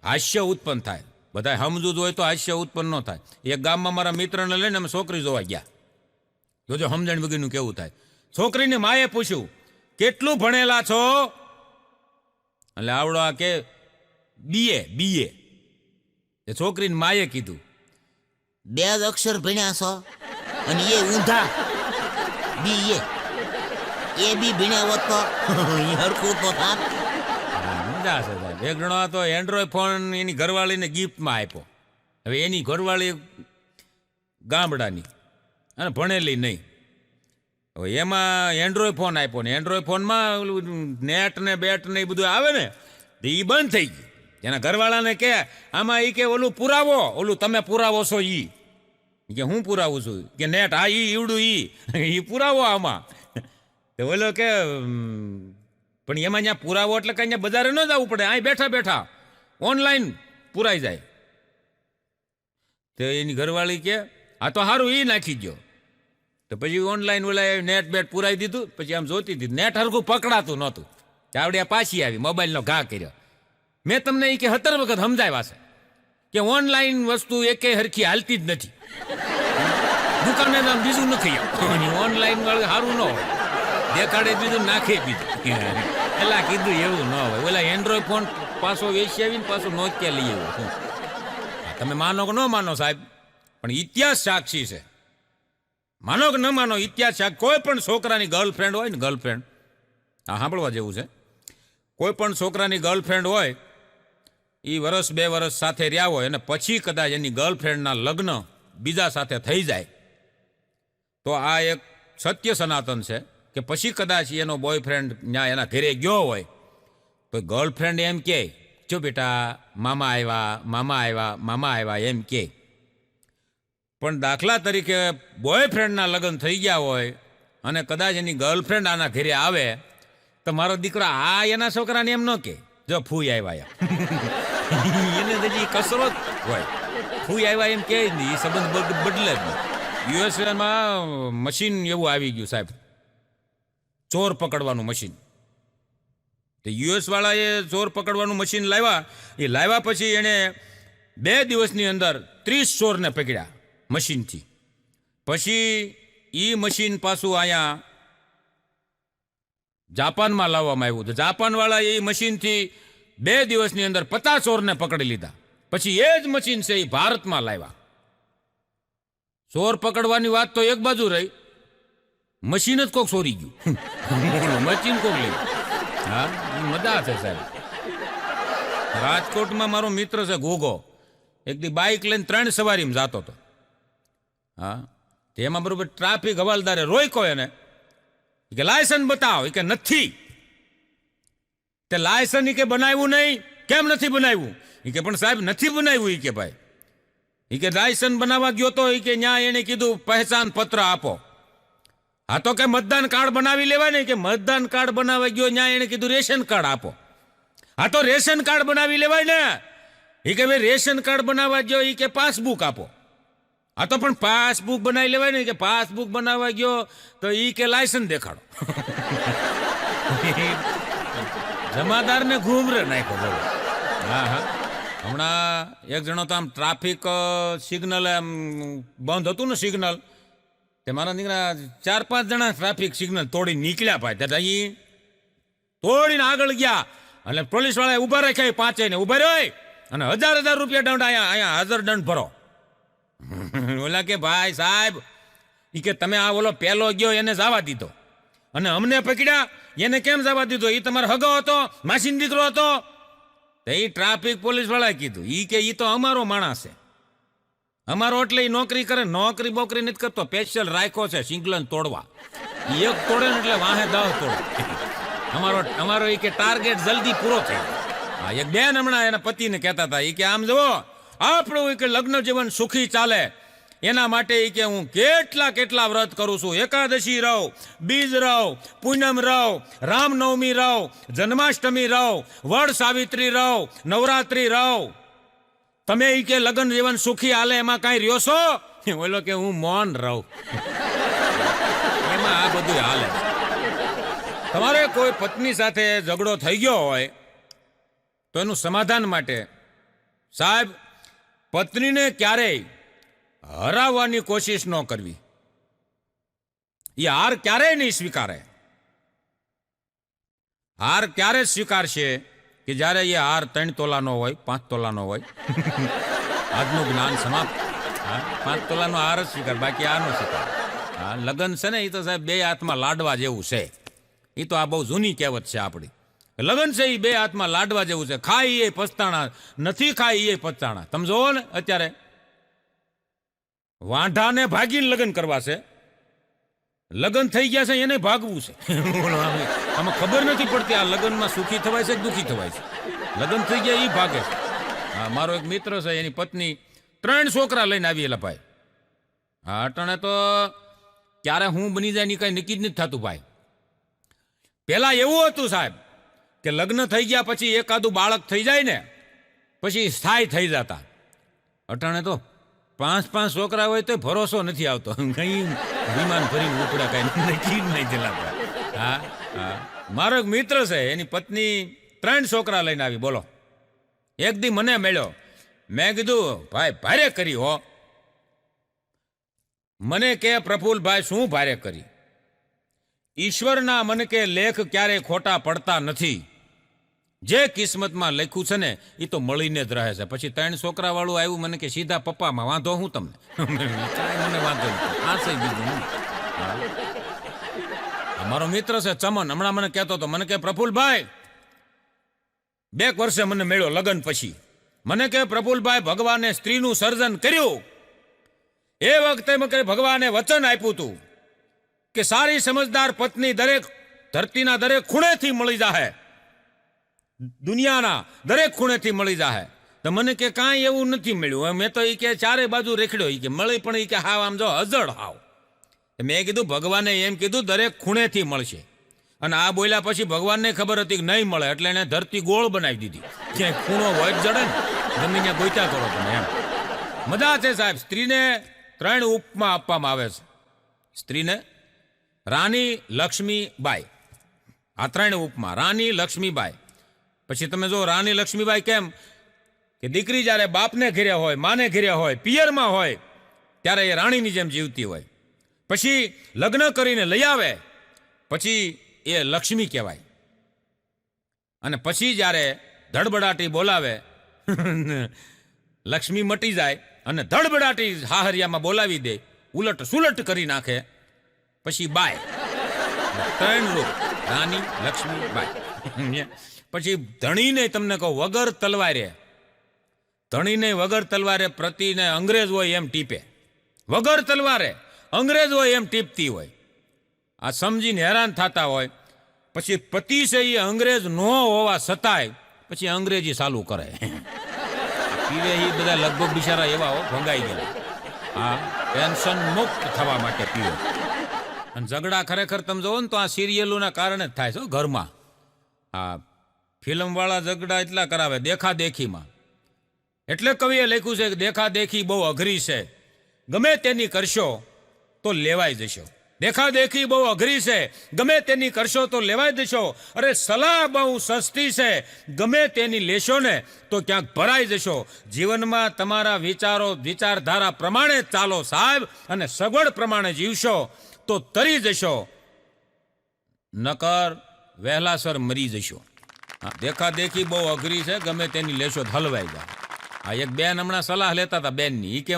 હાસ્ય ઉત્પન્ન થાય. બધા સમજવું હોય તો હાસ્ય ઉત્પન્ન ન થાય. એક ગામમાં મારા મિત્રને લઈને અમે છોકરી જોવા ગયા. જોજો સમજણ વગરનું કેવું થાય. છોકરીને માએ પૂછ્યું, કેટલું ભણેલા છો? એટલે આવડો આ કે BA. એ છોકરીને માએ કીધું, 2 જ અક્ષર ભણ્યા છો અને એ ઊંધા BA. એ બી ભણ્યા હોત તો હરખું તો થાત. મજા છે સાહેબ. એક જણો તો એન્ડ્રોઈડ ફોન એની ઘરવાળીને ગિફ્ટમાં આપ્યો. હવે એની ઘરવાળી ગામડાની અને ભણેલી નહીં. હવે એમાં એન્ડ્રોઈડ ફોન આપ્યો ને એન્ડ્રોઈડ ફોનમાં નેટ ને બેટ ને એ બધું આવે ને તો એ બંધ થઈ ગયું. એના ઘરવાળાને કે આમાં એ કે ઓલું પુરાવો, ઓલું તમે પુરાવો છો ઈ કે હું પુરાવું છું કે નેટ, હા ઈ ઈવડું ઈ પુરાવો આમાં. તો ઓલો કે પણ એમાં ત્યાં પુરાવો એટલે કઈ બજારે ન જવું પડે, અહીં બેઠા બેઠા ઓનલાઈન પુરાઈ જાય. તો એની ઘરવાળી કે આ તો સારું ઈ નાખી ગયો. તો પછી ઓનલાઈન ઓલા નેટ બેટ પુરાઈ દીધું. પછી આમ જોતી હતી નેટ હરખું પકડાતું નહોતું. ચાવડિયા પાછી આવી, મોબાઈલનો ઘા કર્યો. મેં તમને એ કે 17 વખત સમજાવ્યા છે કે ઓનલાઈન વસ્તુ એકે હરખી હાલતી જ નથી. દુકાને આમ બીજું નથી ઓનલાઈન વાળું સારું ન હોય, દેખાડે બીજું નાખે બીજું. એટલે કીધું એવું ન હોય. ઓલા એન્ડ્રોઈડ ફોન પાછો વેચી આવીને પાછો નોકિયા લઈ આવ્યો. તમે માનો કે ન માનો સાહેબ, પણ ઇતિહાસ સાક્ષી છે. માનો કે ન માનો, ઇતિહાસ સાક્ષી. કોઈ પણ છોકરાની ગર્લફ્રેન્ડ હોય ને, ગર્લફ્રેન્ડ આ સાંભળવા જેવું છે. કોઈ પણ છોકરાની ગર્લફ્રેન્ડ હોય, એ 1-2 વર્ષ સાથે રહ્યા હોય અને પછી કદાચ એની ગર્લફ્રેન્ડના લગ્ન બીજા સાથે થઈ જાય તો આ એક સત્ય સનાતન છે કે પછી કદાચ એનો બોયફ્રેન્ડ ત્યાં એના ઘરે ગયો હોય તો ગર્લફ્રેન્ડ એમ કહે, જો બેટા મામા આવ્યા એમ કહે. પણ દાખલા તરીકે બોયફ્રેન્ડના લગ્ન થઈ ગયા હોય અને કદાચ એની ગર્લફ્રેન્ડ આના ઘરે આવે તો મારો દીકરો આ એના છોકરાને એમ ન કે જો ફૂઈ આવ્યા એને હજી કસરો જ હોય. ફૂઈ આવ્યા એમ કે નહીં, એ સંબંધ બદલે જ નહીં. યુએસએમાં મશીન એવું આવી ગયું સાહેબ, ચોર પકડવાનું મશીન. તો યુએસ વાળાએ ચોર પકડવાનું મશીન લાવ્યા પછી એણે 2 દિવસની અંદર 30 ચોરને પકડ્યા મશીનથી. પછી એ મશીન પાછું અહીંયા જાપાનમાં લાવવામાં આવ્યું. તો જાપાન વાળા એ મશીનથી 2 દિવસની અંદર 50 ચોરને પકડી લીધા. પછી એ જ મશીન છે એ ભારતમાં લાવ્યા. ચોર પકડવાની વાત તો એક બાજુ રહી, મશીન જ કોક ચોરી ગયું. મશીન કોક લઈ. હા, મજા છે સાહેબ. રાજકોટમાં મારો મિત્ર છે ગોગો, એક દી બાઇક લઈને 3 સવારીમાં જતો હતો. હા, તેમાં બરોબર ટ્રાફિક હવાલદારે રોક્યો એને કે લાયસન્સ બતાવો. કે નથી. તે લાયસન્સ કે બનાવ્યું નહીં. કેમ નથી બનાવ્યું? કે પણ સાહેબ નથી બનાવ્યું. કે ભાઈ કે લાયસન્સ બનાવવા ગયો તો કે ન્યા એને કીધું પહેચાન પત્ર આપો. હા તો કે મતદાન કાર્ડ બનાવી લેવાય ને. કે મતદાન કાર્ડ બનાવવા ગયો ન્યા એને કીધું રેશન કાર્ડ આપો. હા તો રેશન કાર્ડ બનાવી લેવાય ને. કે ભાઈ રેશન કાર્ડ બનાવવા ગયો કે પાસબુક આપો. આ તો પણ પાસબુક બનાવી લેવાય ને. કે પાસબુક બનાવવા ગયો તો કે લાયસન્સ દેખાડો. જમાદારને ઘૂમરે નાખ્યો. હા, હમણાં એક જણો તો આમ ટ્રાફિક સિગ્નલ એમ બંધ હતું ને સિગ્નલ, તે મારા દીકરા 4-5 જણા ટ્રાફિક સિગ્નલ તોડી નીકળ્યા ભાઈ. ત્યાં અહીં તોડીને આગળ ગયા એટલે પોલીસ વાળાએ ઉભા રાખ્યા. 5 ને ઉભા રહ્યો અને 1000 રૂપિયા દંડ અહીંયા હાજર દંડ ભરો. ઓલા કે ભાઈ સાહેબ કે તમે આ ઓલો પેલો ગયો એને જવા દીધો અને અમને પકડ્યા એને કેમ જવા દીધો? એ તમારો હગો હતો, માસીનો દીકરો હતો. તો એ ટ્રાફિક પોલીસ વાળા કીધું ઈ કે ઈ તો અમારો માણસ છે, અમારો એટલે ઈ નોકરી કરે, નોકરી બોકરી નથી કરતો, સ્પેશિયલ રાખ્યો છે સિંગલન તોડવા. ઈ એક તોડે ને એટલે વાહે 10 તોડે. અમારો ઈ કે ટાર્ગેટ જલ્દી પૂરો થાય. હા, એક બેન હમણાં એના પતિને કહેતા હતા, ઈ કે આમ જુઓ આપણું ઈ કે લગ્ન જીવન સુખી ચાલે એના માટે ઈ કે હું કેટલા વ્રત કરું છું. એકાદશી રહું, બીજ રહું, પૂનમ રહું, રામનવમી રહું, જન્માષ્ટમી રહું, વડ સાવિત્રી રહું, નવરાત્રી રહું. તમે ઈ કે લગ્ન જીવન સુખી હાલે એમાં કાંઈ રહ્યો છો? બોલો કે હું મૌન રહું. એમાં આ બધું હાલે. તમારે કોઈ પત્ની સાથે ઝઘડો થઈ ગયો હોય તો એનું સમાધાન માટે સાહેબ પત્નીને ક્યારેય હરાવવાની કોશિશ ન કરવી. એ હાર ક્યારેય નહીં સ્વીકારે. હાર ક્યારે સ્વીકારશે કે જ્યારે એ હાર 3 તોલાનો હોય, 5 તોલાનો હોય. આજનું જ્ઞાન સમાપ્ત. 5 તોલાનો હાર જ સ્વીકાર, બાકી આ નો સ્વીકાર. હા, લગ્ન છે ને એ તો સાહેબ 2 હાથમાં લાડવા જેવું છે. એ તો આ બહુ જૂની કહેવત છે આપણી. લગ્ન છે એ 2 હાથમાં લાડવા જેવું છે. ખાઈ એ પસ્તાણા, નથી ખાઈ એ પસ્તાણા. તમે જોવો ને અત્યારે વાંઢાને ભાગીને લગ્ન કરવા છે, લગ્ન થઈ ગયા છે એને ભાગવું છે. આમાં ખબર નથી પડતી આ લગ્નમાં સુખી થવાય છે કે દુઃખી થવાય છે. લગ્ન થઈ ગયા એ ભાગે છે. હા, મારો એક મિત્ર છે, એની પત્ની 3 છોકરા લઈને આવી એલા ભાઈ. હા, અટાણે તો ક્યારે હું બની જાય ની કઈ નક્કી જ નથી થતું ભાઈ. પેલા એવું હતું સાહેબ કે લગ્ન થઈ ગયા પછી એકાદું બાળક થઈ જાય ને પછી સ્થાયી થઈ જતા. અટાણે તો 5 છોકરા હોય તો ભરોસો નથી આવતો. કઈ વિમાન ભરીને ઉપડે કઈ નક્કી જ નહીં ચલાવતા. હા હા, મારો એક મિત્ર છે, એની પત્ની 3 છોકરા લઈને આવી. બોલો, એક દી મને મળ્યો. મેં કીધું ભાઈ ભારે કરી હો. મને કે પ્રફુલભાઈ શું ભારે કરી? ઈશ્વરના મને કે લેખ ક્યારે ખોટા પડતા નથી. જે કિસ્મતમાં લખ્યું છે ને એ તો મળીને જ રહે છે. પછી 3 છોકરા વાળું આવ્યું મને કે સીધા પપ્પામાં વાંધો હું તમને? કાંઈ મને વાંધો નથી, આ છે બીજું હું. મારો મિત્ર છે ચમન, હમણાં મને કહેતો હતો, મને કે પ્રફુલભાઈ 2 વર્ષે મને મળ્યો લગ્ન પછી. મને કે પ્રફુલભાઈ ભગવાને સ્ત્રીનું સર્જન કર્યું એ વખતે મને ભગવાને વચન આપ્યું હતું કે સારી સમજદાર પત્ની દરેક ધરતીના દરેક ખૂણેથી મળી જાહે, દુનિયાના દરેક ખૂણેથી મળી જાહે. તો મને કે કાંઈ એવું નથી મળ્યું. મેં તો એ કે ચારે બાજુ રેખડ્યો, એ કે મળી પણ એ કે હાવ આમ જો અજળ હાવ. મેં કીધું ભગવાને એમ કીધું દરેક ખૂણેથી મળશે. અને આ બોલ્યા પછી ભગવાનને ખબર હતી કે નહીં મળે, એટલે એને ધરતી ગોળ બનાવી દીધી. ક્યાંય ખૂણો હોય જ જડે ને, ગમે ત્યાં ગોઈતા કરો તમે એમ. મજા છે સાહેબ. સ્ત્રીને 3 ઉપમા આપવામાં આવે છે. સ્ત્રીને રાણી લક્ષ્મીબાઈ, આ 3 ઉપમા. રાણી લક્ષ્મીબાઈ. પછી તમે જો રાણી લક્ષ્મીબાઈ કેમ કે દીકરી જ્યારે બાપને ઘેરે હોય, માને ઘેરે હોય, પિયરમાં હોય ત્યારે એ રાણીની જેમ જીવતી હોય. પછી લગ્ન કરીને લઈ આવે પછી એ લક્ષ્મી કહેવાય. અને પછી જ્યારે ધડબડાટી બોલાવે લક્ષ્મી મટી જાય અને ધડબડાટી હાહરિયામાં બોલાવી દે, ઉલટ સુલટ કરી નાખે, પછી બાય. 3 રૂપ, રાણી લક્ષ્મી બાઈ. પછી ધણીને તમને કહું વગર તલવારે, ધણીને વગર તલવારે પ્રતિને અંગ્રેજ હોય એમ ટીપે. વગર તલવારે અંગ્રેજ હોય એમ ટીપતી હોય. આ સમજીને હેરાન થતા હોય. પછી પતિ છે એ અંગ્રેજ ન હોવા છતાંય પછી અંગ્રેજી ચાલુ કરે. પીવે એ બધા લગભગ બિચારા એવા ભંગાઈ ગયા. હા, ટેન્શન મુક્ત થવા માટે પીવે. અને ઝઘડા ખરેખર તમે જોવો ને તો આ સિરિયલોના કારણે જ થાય છે ઘરમાં. હા, ફિલ્મવાળા ઝઘડા એટલા કરાવે દેખાદેખીમાં. એટલે કવિએ લખ્યું છે કે દેખાદેખી બહુ અઘરી છે, ગમે તેની કરશો તો લેવાઈ જશો. દેખાદેખી બહુ અઘરી છે, ગમે તેની કરશો તો લેવાઈ જશો. અરે સલાહ બહુ સસ્તી છે, ગમે તેની લેશો ને તો ક્યાંક ભરાઈ જશો. જીવનમાં તમારા વિચારો વિચારધારા પ્રમાણે ચાલો સાહેબ, અને સગવડ પ્રમાણે જીવશો તો તરી જશો, નકર વહેલાસર મરી જશો. દેખાદેખી બહુ અઘરી છે, ગમે તેની લેશો હલવાઈ જાય. આ એક બેન હમણાં સલાહ લેતા હતા બેનની. કે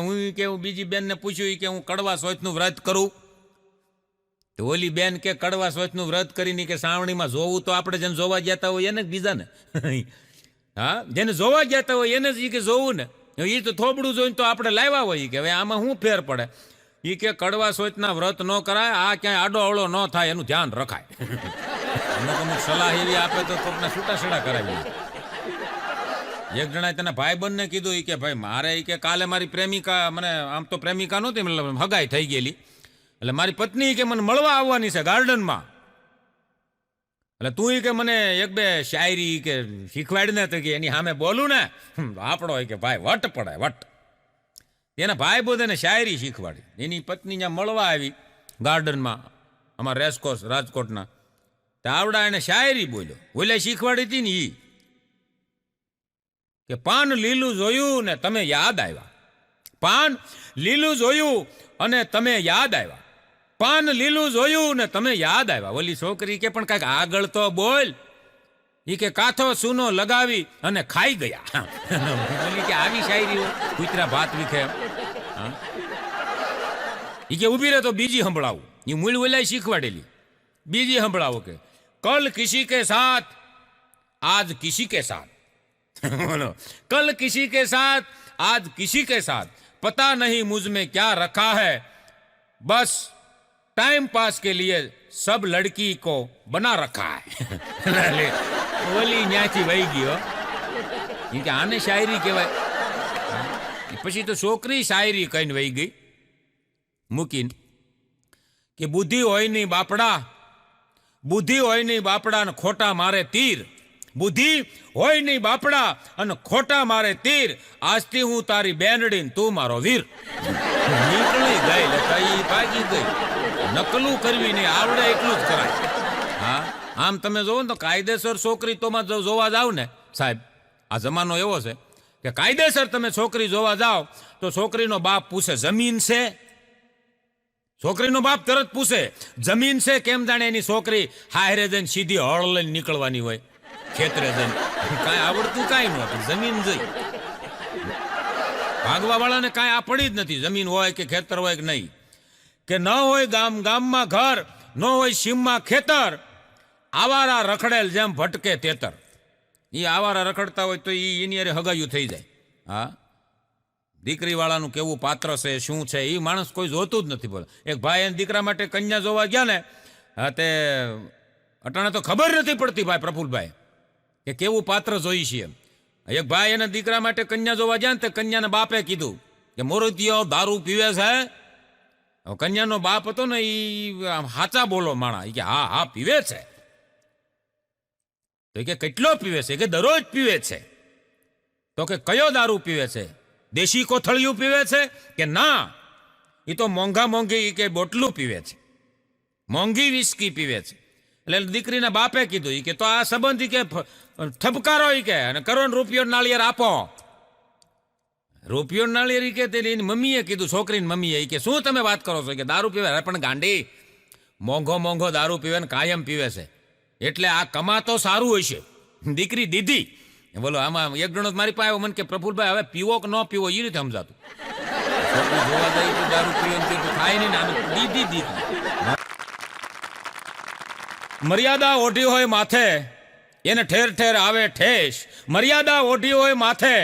હું બીજી બેનને પૂછ્યું કે હું કડવા શૌચનું વ્રત કરું. તો ઓલી બેન કે કડવા શૌચનું વ્રત કરીને કે સાવણીમાં જોવું તો આપણે જેને જોવા જતા હોય એને બીજાને. હા, જેને જોવા ગયા તા હોય એને જ ઈ કે જોવું ને, એ તો થોબડું જોઈને તો આપણે લાવ્યા હોય કે હવે આમાં શું ફેર પડે. એ કે કડવા સોચના વ્રત ન કરાય, આ ક્યાંય આડો અવળો ન થાય એનું ધ્યાન રખાય. અમુક અમુક સલાહ એવી આપે તો કોકના છૂટાછેડા કરાવી. એક જણાએ તેના ભાઈબંધને કીધું કે ભાઈ મારે કે કાલે મારી પ્રેમિકા, મને આમ તો પ્રેમિકા નહોતી, મતલબ હગાઈ થઈ ગયેલી, એટલે મારી પત્ની કે મને મળવા આવવાની છે ગાર્ડનમાં, એટલે તું કે મને એક બે શાયરી કે શીખવાડીને તો કે એની સામે બોલું ને આપણો કે ભાઈ વટ પડે વટ. એના ભાઈ બોધને શાયરી શીખવાડી. એની પત્ની ત્યાં મળવા આવી ગાર્ડનમાં, અમારા રેસકોર્સ રાજકોટના, તો આવડા એને શાયરી બોલ્યો. ઓલે શીખવાડી હતી ને ઈ કે પાન લીલું જોયું ને તમે યાદ આવ્યા, પાન લીલું જોયું અને તમે યાદ આવ્યા, પાન લીલું જોયું ને તમે યાદ આવ્યા. ઓલી છોકરી કે પણ કાંઈક આગળ તો બોલ. ઈ કે કાથો સૂનો લગાવી અને ખાઈ ગયા. ઓલી કે આવી શાયરી કુતરા ભાત વિખે. ઈ કે ઉભી રહે તો બીજી સંભળાવું. એ મૂળ ઓલાય શીખવાડેલી. બીજી સંભળાવો કે કલ કિસી કે સાથ આજ કિસી કે સાથ, બોલો કલ किसी के साथ आज किसी के साथ पता नहीं मुझ में क्या रखा है, बस टाइम पास के लिए सब लड़की को बना रखा है. ઓલી ન્યાથી વહી ગયો. કે આને શાયરી કહેવાય. પછી તો છોકરી શાયરી કહીને વહી ગઈ મૂકીને કે બુદ્ધિ હોય નહીં બાપડા, બુદ્ધિ હોય નહીં બાપડા ને ખોટા મારે તીર, બુદ્ધિ હોય નહીં બાપડા અને ખોટા મારે તીર, આજથી હું તારી બેનડી તું મારો વીર. નીકળી ગઈ લતાઈ ભાગી ગઈ. નકલું કરવી નહીં આવડે એટલું જ કરાય. હા, આમ તમે જોવો ને તો કાયદેસર છોકરી તોમાં જોવા જાવ ને સાહેબ, આ જમાનો એવો છે કે કાયદેસર તમે છોકરી જોવા જાઓ તો છોકરીનો બાપ પૂછે જમીન છે, છોકરીનો બાપ તરત પૂછે જમીન છે. કેમ જાણે એની છોકરી હારે જઈને સીધી હળ લઈને નીકળવાની હોય ખેતરે જઈને. કાંઈ આવડતું કાંઈ નહોતું, જમીન જોઈ. ભાગવા વાળાને કાંઈ આ પડી જ નથી, જમીન હોય કે ખેતર હોય કે નહીં. કે ન હોય ગામમાં ઘર, ન હોય સીમમાં ખેતર, આવારા રખડેલ જેમ ભટકે તેતર. એ આવારા રખડતા હોય તો એની અરે હગાયું થઈ જાય. હા, દીકરી વાળાનું કેવું પાત્ર છે શું છે એ માણસ કોઈ જોતું જ નથી. બોલે એક ભાઈ એને દીકરા માટે કન્યા જોવા ગયા ને, હા તે અટાણે તો ખબર નથી પડતી ભાઈ પ્રફુલભાઈ કે કેવું પાત્ર જોઈ છે એમ. એક ભાઈ એના દીકરા માટે કન્યા જોવા ગયા ને તે કન્યાના બાપે કીધું કે મોરતીઓ દારૂ પીવે છે. કન્યાનો બાપ હતો ને એ હાચા બોલો માણા. કે હા હા પીવે છે. તો કે કેટલો પીવે છે? કે દરરોજ પીવે છે. તો કે કયો દારૂ પીવે છે? દેશી કોથળિયું પીવે છે કે ના, એ તો મોંઘા મોંઘી કે બોટલું પીવે છે, મોંઘી વિસ્કી પીવે છે. એટલે દીકરીના બાપે કીધું કે તો આ સંબંધી કે ઠપકારો કે અને કરોડ રૂપિયો નાળિયેર આપો. રૂપિયો નાળિયેર કે તેની મમ્મીએ કીધું, છોકરીની મમ્મીએ કે શું તમે વાત કરો છો કે દારૂ પીવે? પણ ગાંડી, મોંઘો મોંઘો દારૂ પીવે ને કાયમ પીવે છે એટલે આ કમાતો સારું હોય છે. દીકરી દીધી. બોલો આમાં એક જણો મારી પાસે મને કે પ્રફુલભાઈ હવે પીવો કે ન પીવો એ રીતે સમજાતું. જોવા જાય તો દારૂ પીવે ખાય નહીં ને દીધી દીધી. મર્યાદા ઓઢી હોય માથે એને ઠેર ઠેર આવે ઠેસ, મર્યાદા ઓઢી હોય માથે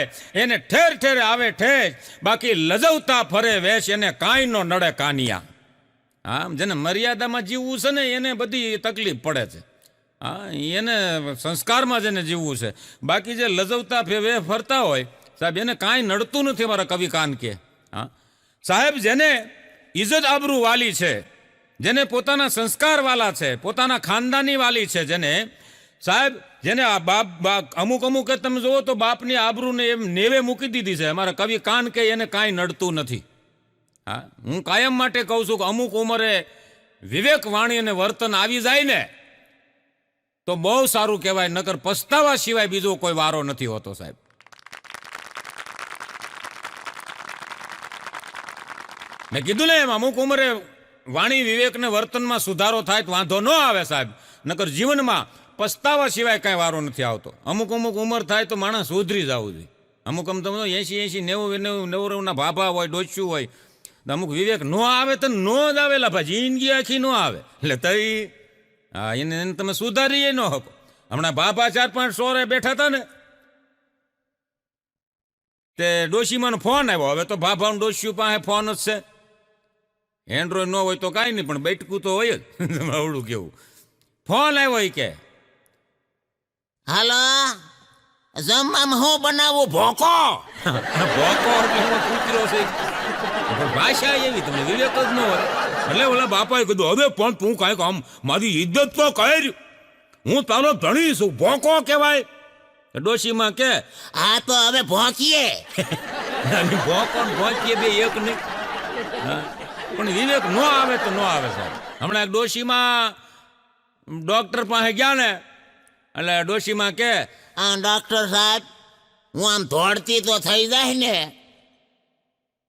એને ઠેર ઠેર આવે ઠેસ, બાકી લજવતા ફરે વેશ એને કાંઈ નો નડે કાનિયા. આમ જેને મર્યાદામાં જીવવું છે ને એને બધી તકલીફ પડે છે. હા, એને સંસ્કારમાં જેને જીવવું છે. બાકી જે લજવતા વે ફરતા હોય સાહેબ એને કાંઈ નડતું નથી. મારા કવિ કાન કે હા સાહેબ, જેને ઇજ્જત આબરૂ વાલી છે, જેને પોતાના સંસ્કાર વાલા છે, પોતાના ખાનદાની વાલી છે, જેને સાહેબ જેને આ બાપ અમુક અમુક તમે જુઓ તો બાપની આબરૂને એમ નેવે મૂકી દીધી છે. અમારા કવિ કાન કે એને કાંઈ નડતું નથી. હા, હું કાયમ માટે કહું છું કે અમુક ઉંમરે વિવેક વાણી અને વર્તન આવી જાય ને તો બહુ સારું કહેવાય, નકર પસ્તાવા સિવાય બીજો કોઈ વારો નથી હોતો સાહેબ. મેં કીધું ને એમ અમુક ઉંમરે વાણી વિવેક ને વર્તનમાં સુધારો થાય તો વાંધો ન આવે સાહેબ, નકર જીવનમાં પસ્તાવા સિવાય કાંઈ વારો નથી આવતો. અમુક અમુક ઉંમર થાય તો માણસ સુધરી જવું જોઈએ. અમુક તમે 80 90 ભાભા હોય, ડોચ્યું હોય, અમુક વિવેક ન આવે તો ન જ આવેલા ભાઈ, જિંદગી આખી ન આવે. એટલે તઈ હા એને તમે સુધારીએ ન હકો. હમણાં બાપા 4-5 સોરે બેઠા હતા ને તે ડોશીમાંનો ફોન આવ્યો. હવે તો ભાભાનું ડોશીયું પાસે ફોન જ છે. એન્ડ્રોઈડ ન હોય તો કાંઈ નહીં, પણ બેઠકું તો હોય જ. આવડું કેવું ફોન આવ્યો એ કે હાલો, જમવામાં હું બનાવું? ભોકો. ભોકો એટલે એનો કૂતરો છે. પણ ભાષા એવી તમને વિવેક જ ન હોય. એટલે ઓલા બાપાએ કીધું હવે પણ તું કાંઈક આમ મારી ઇજ્જત તો કર, હું તારો ધણી છું, ભોકો કહેવાય. ડોશીમાં કે હા તો હવે ભોંકીએ. ભોકો ને ભોંકીએ બે એક નહીં. હા, પણ વિવેક ન આવે તો ન આવે સાહેબ. હમણાં એક ડોશીમાં ડોક્ટર પાસે ગયા ને, એટલે ડોશીમાં કે હા ડોક્ટર સાહેબ, હું આમ દોડતી તો થઈ જાય ને?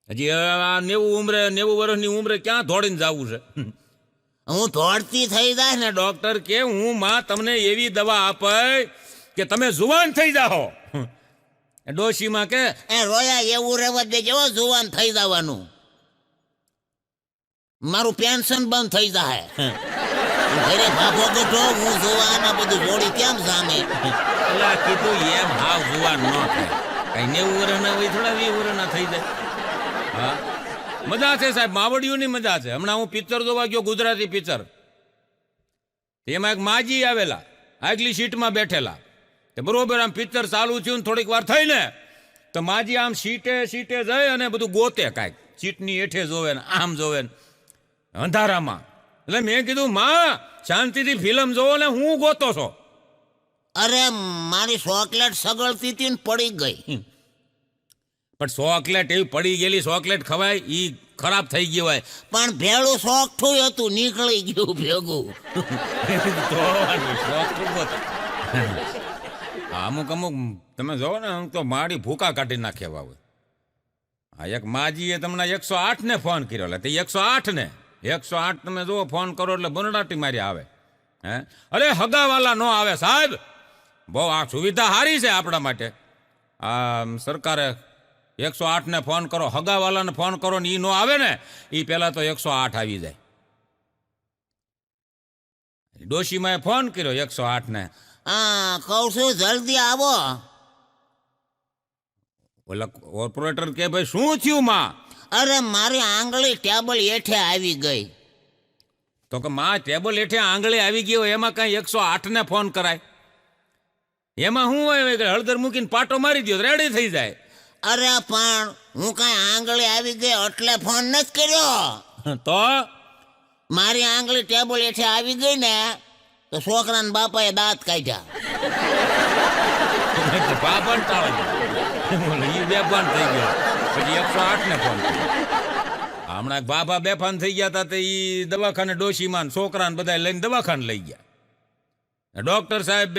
હજી આ 90 વર્ષની ઉંમરે ક્યાં દોડીને જવું છે? હું દોડતી થઈ જાય ને? ડોક્ટર કે હું માં તમને એવી દવા આપે કે તમે જુવાન થઈ જાઓ. ડોશીમાં કે એ રોયા એવું રહેવા દેજો, જુવાન થઈ જવાનું. મારું પેન્શન બંધ થઈ જાય. ઘરે ભાભો ગઢો, હું જુવાન, આ બધું જોડી કેમ સામે? એટલે કીધું એમ હાવ જુવાન ન થાય. કઈ 90 વર્ષના હોય, થોડા 20 વર્ષના થઈ જાય. હા, મજા છે સાહેબ, માવડીઓની મજા છે. હમણાં હું પિક્ચર જોવા ગયો, ગુજરાતી પિક્ચર. એમાં એક માજી આવેલા, આગલી સીટમાં બેઠેલા. તે બરોબર આમ પિક્ચર ચાલુ થયું ને થોડીક વાર થઈ ને, તો માજી આમ સીટે જઈ અને બધું ગોતે, કાંઈક સીટની હેઠે જોવે ને આમ જોવે ને અંધારામાં. એટલે મેં કીધું માં શાંતિથી ફિલ્મ જોવો ને, હું ગોતો છો? અરે મારી ચોકલેટ સગળતી હતી ને પડી ગઈ. પણ ચોકલેટ એવી પડી ગયેલી ચોકલેટ ખવાય? ઈ ખરાબ થઈ ગયું હોય. પણ ભેળું શોખઠું હતું, નીકળી ગયું ભેગું. અમુક તમે જોવો ને, અમુક તો મારી ભૂકા કાઢી નાખ્યા હોય. આ એક માજીએ તમને 108 ને ફોન કર્યો. એટલે તે 108 તમે જુઓ, ફોન કરો એટલે બનડાટી મારી આવે. હે, અરે હગાવાલા નો આવે સાહેબ. બહુ આ સુવિધા સારી છે આપણા માટે. આ સરકારે 108 ને ફોન કરો, હગાવાલાને ફોન કરો ને એ નો આવે ને, એ પહેલા તો 108 આવી જાય. ડોશીમાએ ફોન કર્યો 108 ને. હા, કહું છું જલ્દી આવો. ઓલા ઓપરેટર કે ભાઈ શું થયું માં? અરે મારી આંગળી ટેબલ હેઠે આવી ગઈ. તો કે માં ટેબલ હેઠે આંગળી આવી ગયો, એમાં કઈ 108 ને ફોન કરાય? એમાં શું હોય કે હળદર મૂકીને પાટો મારી દો, રેડી થઈ જાય. અરે પણ હું કઈ આંગળી આવી ગઈ એટલે ફોન નથી કર્યો. તો મારી આંગળી ટેબલ હેઠે આવી ગઈ ને, તો છોકરાના બાપાએ દાંત કાઢ્યા. બાપા ટાળે બેભાન થઈ ગયો. પછી 108 ને ફોન. હમણાં એક બાબા બેફાન થઈ ગયા હતા, તો એ દવાખાને ડોશીમાં છોકરાને બધા લઈને દવાખાને લઈ ગયા. ડોક્ટર સાહેબ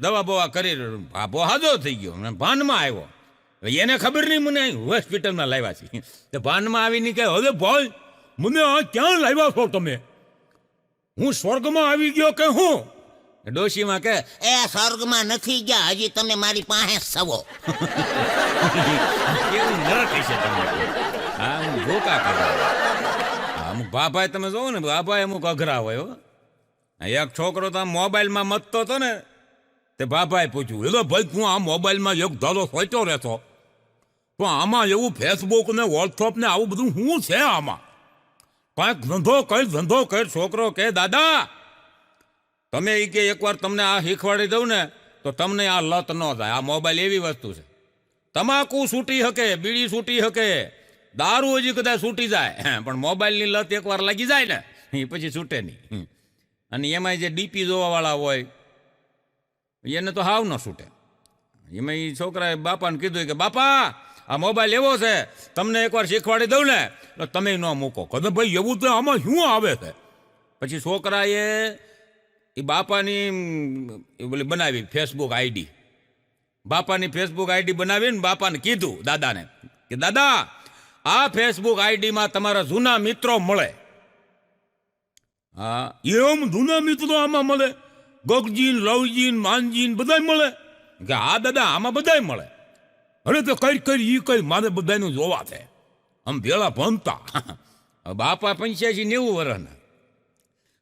દવા બવા કરી, બાબો હાજો થઈ ગયો, ભાનમાં આવ્યો. એને ખબર નહીં મને હોસ્પિટલમાં લાવ્યા છે. તો ભાનમાં આવીને કે હવે ભાઈ મને આ ક્યાં લાવ્યા છો તમે? હું સ્વર્ગમાં આવી ગયો કે હું? ડોશીમાં કે એ સ્વર્ગમાં નથી ગયા, હજી તમે મારી પાસે સવો. કેવું નરક છે તમને. હા, હું ધોકા કાઢો. અમુક બાભાઈ તમે જોવો ને, બાભાઈ અમુક અઘરા હોય. એક છોકરો તો મોબાઈલમાં મતતો હતો ને, તે બાભાએ પૂછ્યું, એટલે ભાઈ તું આ મોબાઈલમાં એક ધારો સોચ્યો રહેતો, પણ આમાં એવું ફેસબુક ને વોટ્સઅપ ને આવું બધું શું છે આમાં? કાંઈક ધંધો કર. છોકરો કે દાદા તમે એ કે એકવાર તમને આ શીખવાડી દઉં ને તો તમને આ લત ન થાય. આ મોબાઈલ એવી વસ્તુ છે, તમાકુ છૂટી શકે, બીડી છૂટી શકે, દારૂ હજી કદાચ છૂટી જાય, પણ મોબાઈલની લત એકવાર લાગી જાય ને એ પછી છૂટે નહીં. અને એમાં જે ડીપી જોવાવાળા હોય એને તો હાવ ન છૂટે. એમાં એ છોકરાએ બાપાને કીધું કે બાપા આ મોબાઈલ એવો છે, તમને એકવાર શીખવાડી દઉં ને તો તમે ન મૂકો. કદે ભાઈ એવું તો આમાં શું આવે છે? પછી છોકરાએ એ બાપાની બોલી બનાવી ફેસબુક આઈડી. બાપાની ફેસબુક આઈડી બનાવીને બાપાને કીધું દાદાને કે દાદા આ ફેસબુક આઈડીમાં તમારા જૂના મિત્રો મળે. હા, એમ જૂના મિત્રો આમાં મળે? ગગજીન, લવજીન, માનજીન બધા મળે? કે હા દાદા આમાં બધા મળે. અરે તો કઈ મારે બધાનું જોવા છે. આમ ભેળા ભણતા. બાપા 85-90 વર્ષના.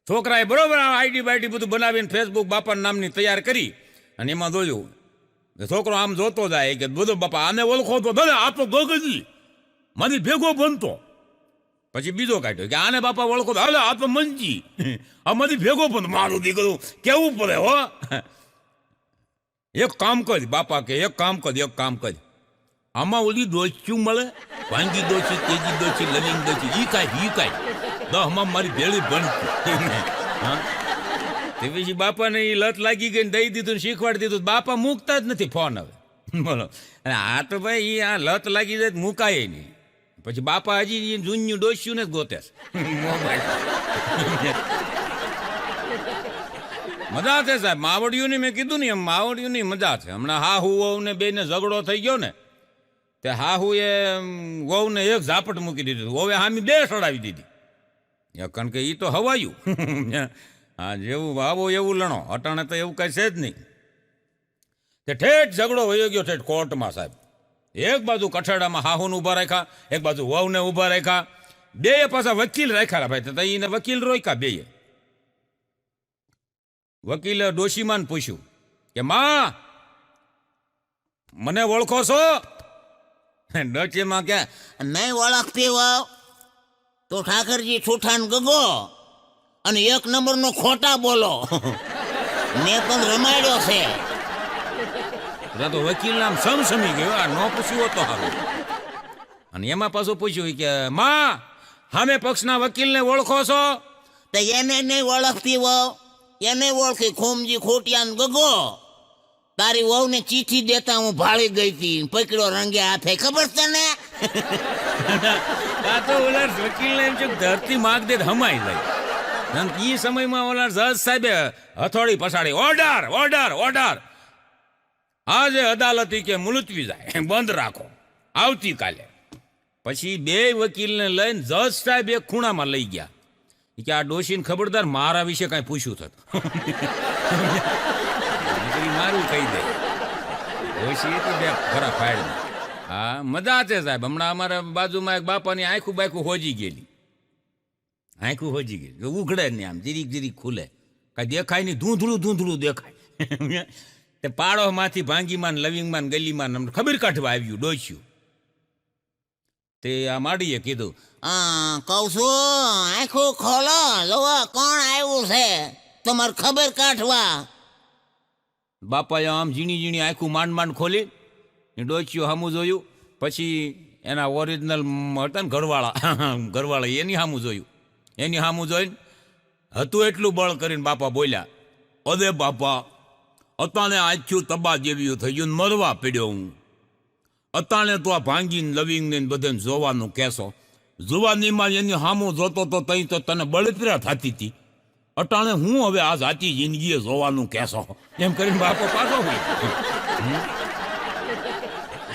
છોકરાએ બરોબર આઈડી બાઈડી બધું બનાવીને ફેસબુક બાપાના નામની તૈયાર કરી અને એમાં જોયું છોકરો આમ જોતો જાય કે બધો બાપા આને ઓળખો તો ભલે આ તો ગગજી મારી ભેગો બનતો. પછી બીજો કાઢ્યો કે આને બાપા ઓળખો તો હાલે આ તો મંજી આ મારી ભેગો બનતો. મારું દીકરું કેવું પડે હો. એક કામ કરી બાપા કે એક કામ કરી આમાં ઓલી દોસ્યું મળે ભાંગી દોશી તેજી દોશી લવિંગ દોશી ઈ કાંઈ દહમાં મારી ભેળી ભણતી. હા તે પછી બાપાને એ લત લાગી ગઈ દઈ દીધું શીખવાડી દીધું. બાપા મૂકતા જ નથી ફોન હવે બોલો. અને આ તો ભાઈ આ લત લાગી જાય મૂકાય નહીં. પછી બાપા હજી જૂન્યું ડોસ્યું ને જ ગોતે મોબાઈલ. મજા છે સાહેબ માવડિયુંની મેં કીધું ને એમ માવડિયુંની મજા છે. હમણાં હાહુ વહુ ને બેને ઝઘડો થઈ ગયો ને તે હાહુએ વહુને એક ઝાપટ મૂકી દીધું. વહુએ હામી બે સડાવી દીધી. કારણ કે એ તો હવાયું. હા જેવું વાવો એવું લણો અટાણે તો એવું કઈ છે જ નહીં. તે ઠેઠ ઝઘડો વયો ગયો ઠેઠ કોર્ટમાં સાહેબ. એક બાજુ કઠેડામાં હાહુને ઊભા રાખ્યા એક બાજુ વહુને ઊભા રાખ્યા. બે પાછા વકીલ રાખ્યા ભાઈ. તો એને વકીલ રોક્યા બે. વકીલે ડોશીમાને પૂછ્યું કે માં મને ઓળખો છો? ડોશીમાં કે નહીં ઓળખતી હોવ તો ઠાકરજી ઠૂઠાન ગગો અને એક નંબરનો ખોટા બોલો. મેં પણ રમાડ્યો છે. તો વકીલ નામ સમસમી ગયો. આ ન પૂછ્યું તો હારું. અને એમાં પાછું પૂછ્યું કે માં સામે પક્ષના વકીલને ઓળખો છો? તો એને નહીં ઓળખતી હોવ એને ઓળખી ખોમજી ખોટિયાન ગગો. તારી વહુને ચીઠી દેતા હું ભાળી ગઈ હતી પકડ્યો રંગે હાથે ખબર છે ને. આ તો ઓલા વકીલને એમ છે ધરતી માગ દે હમાઈ જાય. એ સમયમાં ઓલા જજ સાહેબે હથોડી પછાડી ઓર્ડર ઓર્ડર ઓર્ડર. આજે અદાલતી કે મુલતવી જાય બંધ રાખો આવતીકાલે. પછી બે વકીલને લઈને જજ સાહેબ એક ખૂણામાં લઈ ગયા કે આ ડોશીને ખબરદાર મારા વિશે કાંઈ પૂછ્યું થતું. મારું કહી દે ડોશી તો બે ખરા ફાડ. હા મજા છે સાહેબ. હમણાં અમારા બાજુમાં એક બાપાની આંખું બાયખું હોજી ગયેલી. આંખું હોજી ગયેલી ઉઘડે ને આમ જીરીક જીરીક ખુલે કાંઈ દેખાય નહીં ધૂંધળું દેખાય. તે પાડોમાંથી ભાંગીમાં લવિંગમાં ગલીમાં ખબર કાઢવા આવ્યું ડોસ્યું. તે આ માડીએ કીધું કહું છું આંખો ખોલો જોવો કોણ આવ્યું છે તમારે ખબર કાઢવા. બાપાએ આમ ઝીણી ઝીણી આંખું માંડ ખોલી ડોસ્યું સામું જોયું. પછી એના ઓરિજિનલ હતા ને ઘરવાળા એની સામું જોયું. એની સામું જોઈને હતું એટલું બળ કરીને બાપા બોલ્યા અરે બાપા અતાણે આખ્યું તબા જેવી થઈ ગયું મરવા પડ્યો હું. અતાણે તો આ ભાંગીને લવિંગને બધાને જોવાનું કહેશો. જુવાનીમાં એની સામું જોતો તો તઈ તો તને બળતરા થતી હતી. અટાણે હું હવે આ જાતી જિંદગીએ જોવાનું કહેશો એમ કરીને બાપો પાછો હોય.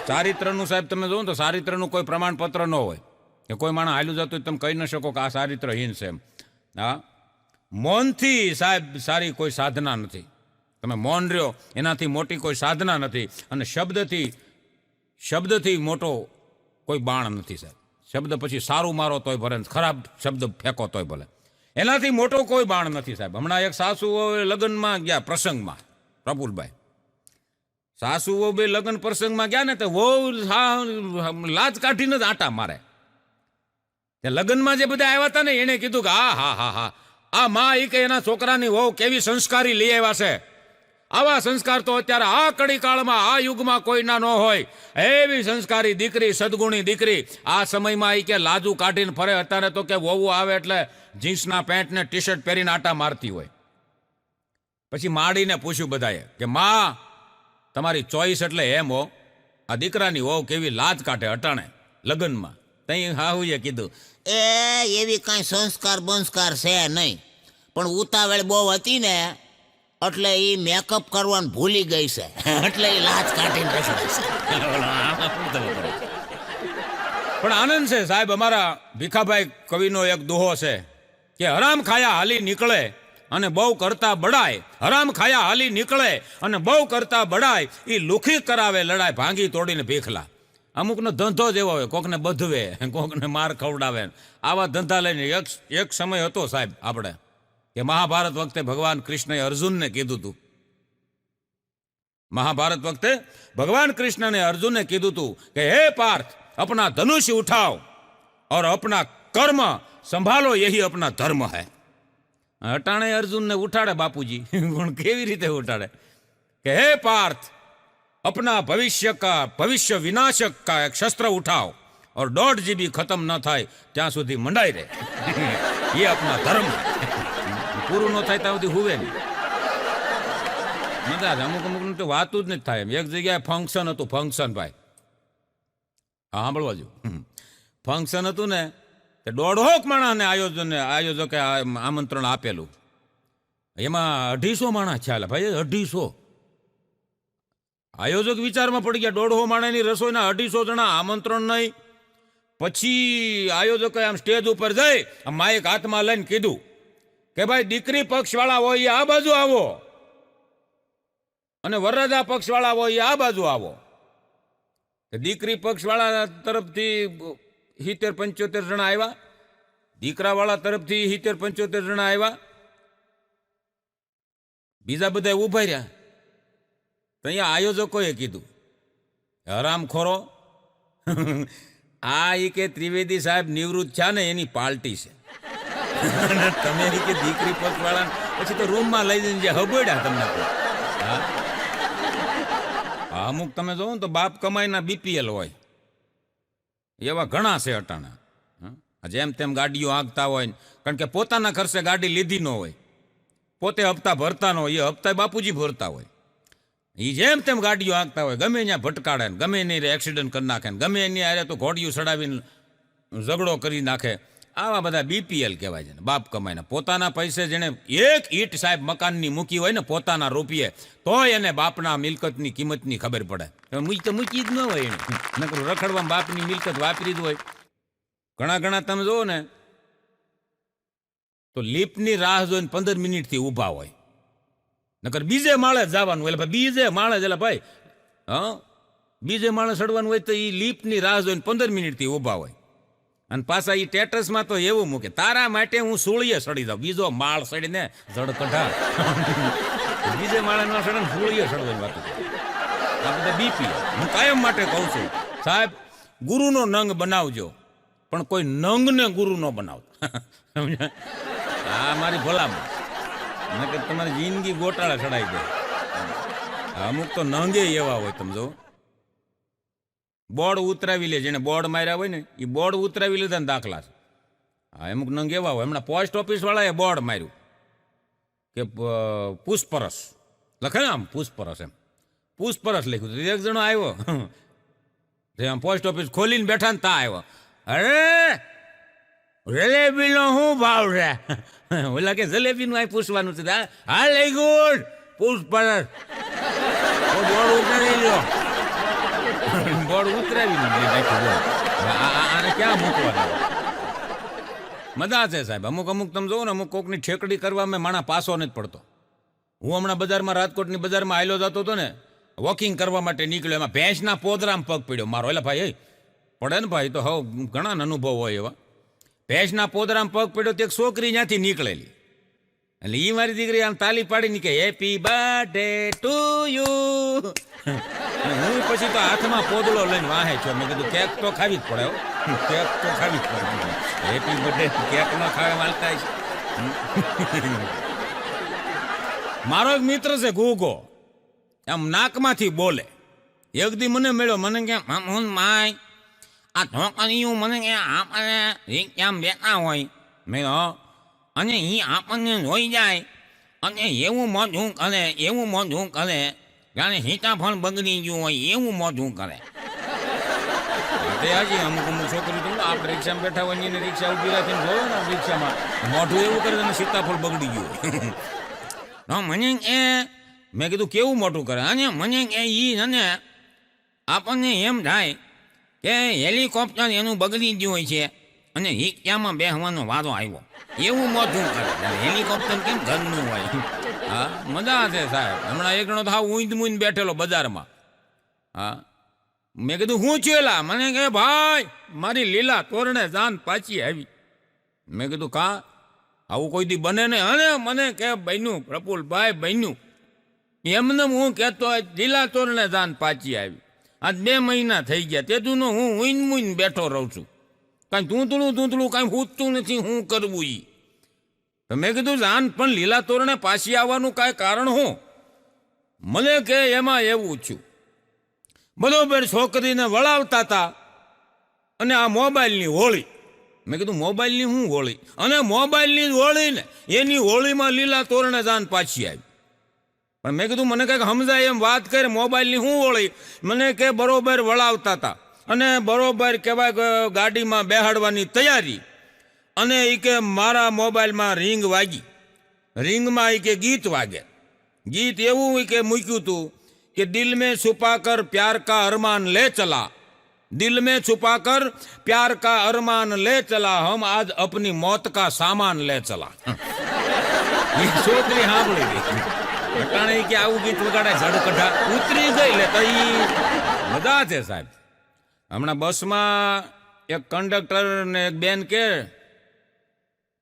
ચારિત્રનું સાહેબ તમે જોવો તો ચારિત્રનું કોઈ પ્રમાણપત્ર ન હોય કે કોઈ માણસ હાલ્યું જતું તમે કહી ન શકો કે આ ચારિત્રહીન છે એમ. હા મૌનથી સાહેબ સારી કોઈ સાધના નથી. તમે મૌન રહ્યો એનાથી મોટી કોઈ સાધના નથી. અને શબ્દથી મોટો કોઈ બાણ નથી સાહેબ. શબ્દ પછી સારું મારો તોય ભલે ખરાબ શબ્દ ફેંકો તોય ભલે એનાથી મોટો કોઈ બાણ નથી સાહેબ. હમણાં એક સાસુઓ લગ્નમાં ગયા પ્રસંગમાં પ્રફુલભાઈ. સાસુઓ બે લગ્ન પ્રસંગમાં ગયા ને તો વહુ લાજ કાઢીને જ આટા મારે. લગ્નમાં જે બધા આવ્યા હતા ને એને કીધું કે હા આ માં એ કે એના છોકરાની વહુ કેવી સંસ્કારી લઈ આવ્યા છે. આવા સંસ્કાર તો અત્યારે આ કડી કાળમાં આ યુગમાં કોઈના ન હોય. એવી સંસ્કારી દીકરી સદગુણી દીકરી આ સમયમાં એ કે લાજુ કાઢીને ફરે. અત્યારે તો કે વહુ આવે એટલે જીન્સના પેન્ટ ને ટી શર્ટ પહેરીને આટા મારતી હોય. પછી માડીને પૂછ્યું બધાએ કે માં તમારી ચોઈસ એટલે એમ હો આ દીકરાની વહુ કેવી લાજ કાઢે અટાણે લગ્નમાં. તઈ હાહુએ કીધું એવી કાંઈ સંસ્કાર બંસ્કાર છે નહીં પણ ઉતાવળ બહુ હતી ને એટલે એ મેકઅપ કરવાનું ભૂલી ગઈ છે એટલે એ લાજ કાઢીને રખડે છે. પણ આનંદ છે સાહેબ. અમારા ભીખાભાઈ કવિનો એક દોહો છે કે હરામ ખાયા હાલી નીકળે અને બહુ કરતા બડાય. હરામ ખાયા હાલી નીકળે અને બહુ કરતા બડાય. એ લુખી કરાવે લડાય ભાંગી તોડીને ભીખલા. અમુકનો ધંધો જ એવો હોય કોકને બધવે કોકને માર ખવડાવે. આવા ધંધા લઈને એક સમય હતો સાહેબ આપણે કે મહાભારત વખતે ભગવાન કૃષ્ણએ અર્જુનને કીધું હતું महाभारत वक्ते भगवान कृष्ण ने अर्जुन ने कीधु तू कि हे पार्थ अपना धनुष उठाओ और अपना कर्म संभालो, यही अपना धर्म है। अटाणे अर्जुन ने उठाड़े बापूजी, पण केवी रीते उठाड़े कि हे पार्थ अपना भविष्य विनाशक का एक शस्त्र उठाओ और 1.5 GB खत्म न थाय ત્યાં સુધી મંડાઈ રહે। ये अपना धर्म है। પૂરું ન થાય ત્યાં સુધી હુવે નહીં। મજા અમુક તો વાતું જ નથી થાય એમ। એક જગ્યાએ ફંક્શન હતું, ફંક્શન ભાઈ, હા સાંભળવા જો, ફંક્શન હતું ને તે 150 માણસને આયોજકે આમંત્રણ આપેલું, એમાં 250 માણસ છે ભાઈ, 250। આયોજક વિચારમાં પડી ગયા, 150 માણસની રસોઈના 250 જણા આમંત્રણ નહીં। પછી આયોજકે આમ સ્ટેજ ઉપર જઈ માઇક હાથમાં લઈને કીધું કે ભાઈ દીકરી પક્ષવાળા હોય એ આ બાજુ આવો અને વરરાજા પક્ષવાળા હોય એ આ બાજુ આવો। દીકરી પક્ષવાળા તરફથી 70-75 જણા આવ્યા, દીકરાવાળા તરફથી 70-75 જણા આવ્યા, બીજા બધા ઉભા રહ્યા। તો અહીંયા આયોજકોએ કીધું હરામખોરો, આ ઈ કે ત્રિવેદી સાહેબ નિવૃત્ત છે ને એની પાર્ટી છે, તમે કે દીકરી પક્ષવાળા પછી તો રૂમમાં લઈ જઈને જે હબોડ્યા તમને। અમુક તમે જોવો ને તો બાપ કમાઈના BPL હોય એવા ઘણા છે અટાણા। જેમ તેમ ગાડીઓ આંકતા હોય, કારણ કે પોતાના ખર્ચે ગાડી લીધી ન હોય, પોતે હપ્તા ભરતા ન હોય, એ હપ્તા બાપુજી ભરતા હોય। એ જેમ તેમ ગાડીઓ આંકતા હોય, ગમે ત્યાં ભટકાડે ને ગમે એની એક્સિડન્ટ કરી નાખે ને ગમે એની આરે તો ઘોડિયું ચડાવીને ઝઘડો કરી નાખે। આવા બધા BPL કહેવાય છે ને, બાપ કમાઈને પોતાના પૈસે જેને એક ઈંટ સાહેબ મકાનની મૂકી હોય ને પોતાના રૂપિયે, તોય એને બાપના મિલકતની કિંમતની ખબર પડે। મૂકી જ ન હોય એને, નકરું રખડવામાં બાપની મિલકત વાપરી જ હોય। ઘણા તમે જુઓ ને તો લીફ્ટની રાહ જોઈને 15 મિનિટથી ઊભા હોય, નકર બીજે માળે જવાનું હોય, એટલે બીજે માળે જ, એટલે ભાઈ હા બીજે માળે ચડવાનું હોય તો એ લીફ્ટની રાહ જોઈને 15 મિનિટથી ઊભા હોય। અને પાછા એ સ્ટેટસમાં તો એવું મૂકે તારા માટે હું સૂળીએ સડી જાઉં, બીજો માળ સડીને જડ કઢા, બીજે માળે ન સડે ને સૂળીએ સડવાની વાત। આ બધા BPL। હું કાયમ માટે કહું છું સાહેબ, ગુરુનો નંગ બનાવજો પણ કોઈ નંગને ગુરુ ન બનાવતો, સમજ્યા? આ મારી ભલામણ, કે તમારી જિંદગી ગોટાળા ચડાવી દે। અમુક તો નંગે એવા હોય, તમે જો બોર્ડ ઉતરાવી લે, જેને બોર્ડ માર્યા હોય ને એ બોર્ડ ઉતરાવી લીધા ને દાખલા છે। અમુક નંગ એવા હોય, હમણાં પોસ્ટ ઓફિસ વાળાએ બોર્ડ માર્યું કે પૂછપરસ લખે ને, આમ પૂછપરસ, એમ પૂછપરસ લખ્યું, એક જણો આવ્યો આમ પોસ્ટ ઓફિસ ખોલીને બેઠા ને તા આવ્યો, અરે જલેબીનો શું ભાવ છે? ઓલા કે જલેબીનું આ પૂછવાનું છે, હા લઈ ગયું પૂછપરસ, બોર્ડ ઉતારી લો, બોર્ડ ઉતરાવી આને ક્યાં મૂકવાનું? મજા છે સાહેબ। અમુક તમે જોવો ને, અમુક કોકની ઠેકડી કરવામાં માણા પાસો નથી પડતો। હું હમણાં બજારમાં, રાજકોટની બજારમાં આયલો જતો હતો ને, વોકિંગ કરવા માટે નીકળ્યો, એમાં ભેંસના પોદરામાં પગ પડ્યો મારો। એટલે ભાઈ પડે ને ભાઈ, તો હવે ઘણા અનુભવ હોય એવા। ભેંસના પોદરામાં પગ પડ્યો તો એક છોકરી ત્યાંથી નીકળેલી, એટલે એ મારી દીકરી આમ તાલી પાડી ની કે હેપી બર્થડે ટુ યુ। હું પછી તો હાથમાં પોદળો લઈને વાહે છો, મેં કીધું કેક તો ખાવી જ પડે, કેક તો ખાવી જ પડે, હેપી બર્થડે કેક ન ખાવે માલતા છે। મારો એક મિત્ર છે ગોગો, આમ નાકમાંથી બોલે। એક દી મને મળ્યો, મને કે માય આ ઢોકળીયું મને કે આપણને આમ બેઠા હોય, મેં અને એ આપણને જોઈ જાય અને એવું મોઢું કરે જાણે સીતાફળ બગડી ગયું હોય એવું મોઢું કરે। હજી અમુક છોકરી તો આપણે રિક્ષામાં બેઠા હોય ને રિક્ષા ઉભી રાખીને જોયો ને રિક્ષામાં મોઢું એવું કરે અને સીતાફળ બગડી ગયું હોય। મને એ મેં કીધું કેવું મોટું કરે? અને મને કે ઈ અને આપણને એમ થાય કે હેલિકોપ્ટર એનું બગડી ગયું હોય છે અને રિક્ષામાં બેસવાનો વારો આવ્યો એવું મોઢું કરે। હેલિકોપ્ટર કેમ ઘરનું હોય? હા મજા છે સાહેબ। હમણાં એક જણો તો હાવ ઊંધ બેઠેલો બજારમાં, હા મેં કીધું હું ચેલા? મને કે ભાઈ મારી લીલા તોરણે જાન પાછી આવી। મેં કીધું કા આવું કોઈ દી બને ને? અને મને કે બન્યું પ્રફુલભાઈ બન્યું। એમને હું કહેતો લીલા તોરણે જાન પાછી આવી. આજ 2 મહિના થઈ ગયા તેદુનો હું હુઈને બેઠો રહું છું. કાંઈ તૂંતળું કાંઈ હૂતતું નથી. હું કરવું ઈ તો મેં કીધું જાન પણ લીલા તોરણે પાછી આવવાનું કાંઈ કારણ હું? મને કે એમાં એવું છું, બરોબર છોકરીને વળાવતા હતા અને આ મોબાઈલની હોળી. મેં કીધું મોબાઈલની શું હોળી? અને મોબાઈલની હોળી ને એની હોળીમાં લીલા તોરણે જાન પાછી આવી. પણ મેં કીધું મને કંઈક સમજાય એમ વાત કરે, મોબાઈલની શું હોળી? મને કે બરોબર વળાવતા હતા અને બરોબર કહેવાય ગાડીમાં બેહાડવાની તૈયારી, અને એ કે મારા મોબાઈલમાં રિંગ વાગી. રિંગમાં એ કે ગીત વાગે. ગીત એવું કે મૂક્યું હતું કે દિલ મેં છુપા કર પ્યાર કા અરમાન લે ચલા, દિલ મેં છુપા કર પ્યાર કા અરમાન લે ચલા, હમ આજ અપની મોત કા સામાન લે ચલા. એ છોકરી સાંભળી ગઈ. અટાણે કે આવું ગીત વગાડે ઝડકઢા ઉતરી ગઈ. લે તો ઈ મજા છે સાહેબ. હમણાં બસમાં એક કંડક્ટર ને એક બેન કે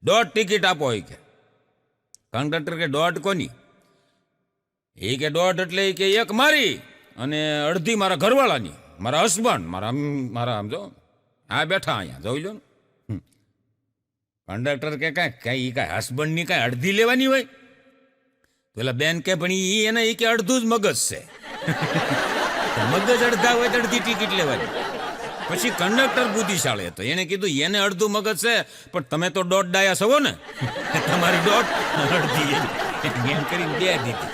1.5 ટિકિટ આપો. એ કે કંડક્ટર કે 1.5 કોની? એ કે 1.5 એટલે કે 1 મારી અને અડધી મારા ઘરવાળાની, મારા હસબન્ડ, મારા આમ જો હા બેઠા અહીંયા જોઈ લો ને. કંડક્ટર કે કાંઈ હસબન્ડની કાંઈ અડધી લેવાની હોય? પેલા બેન કે પણ એને કે અડધું જ મગજ છે. મગજ અડધા હોય તો અડધી ટિકિટ લેવાની. પછી કંડક્ટર બુદ્ધિશાળી હતો, એને કીધું એને અડધું મગજ છે પણ તમે તો 1.5 ડાયા છો ને, તમારી 1.5 અડધી એમ કરીને 2 દીધી.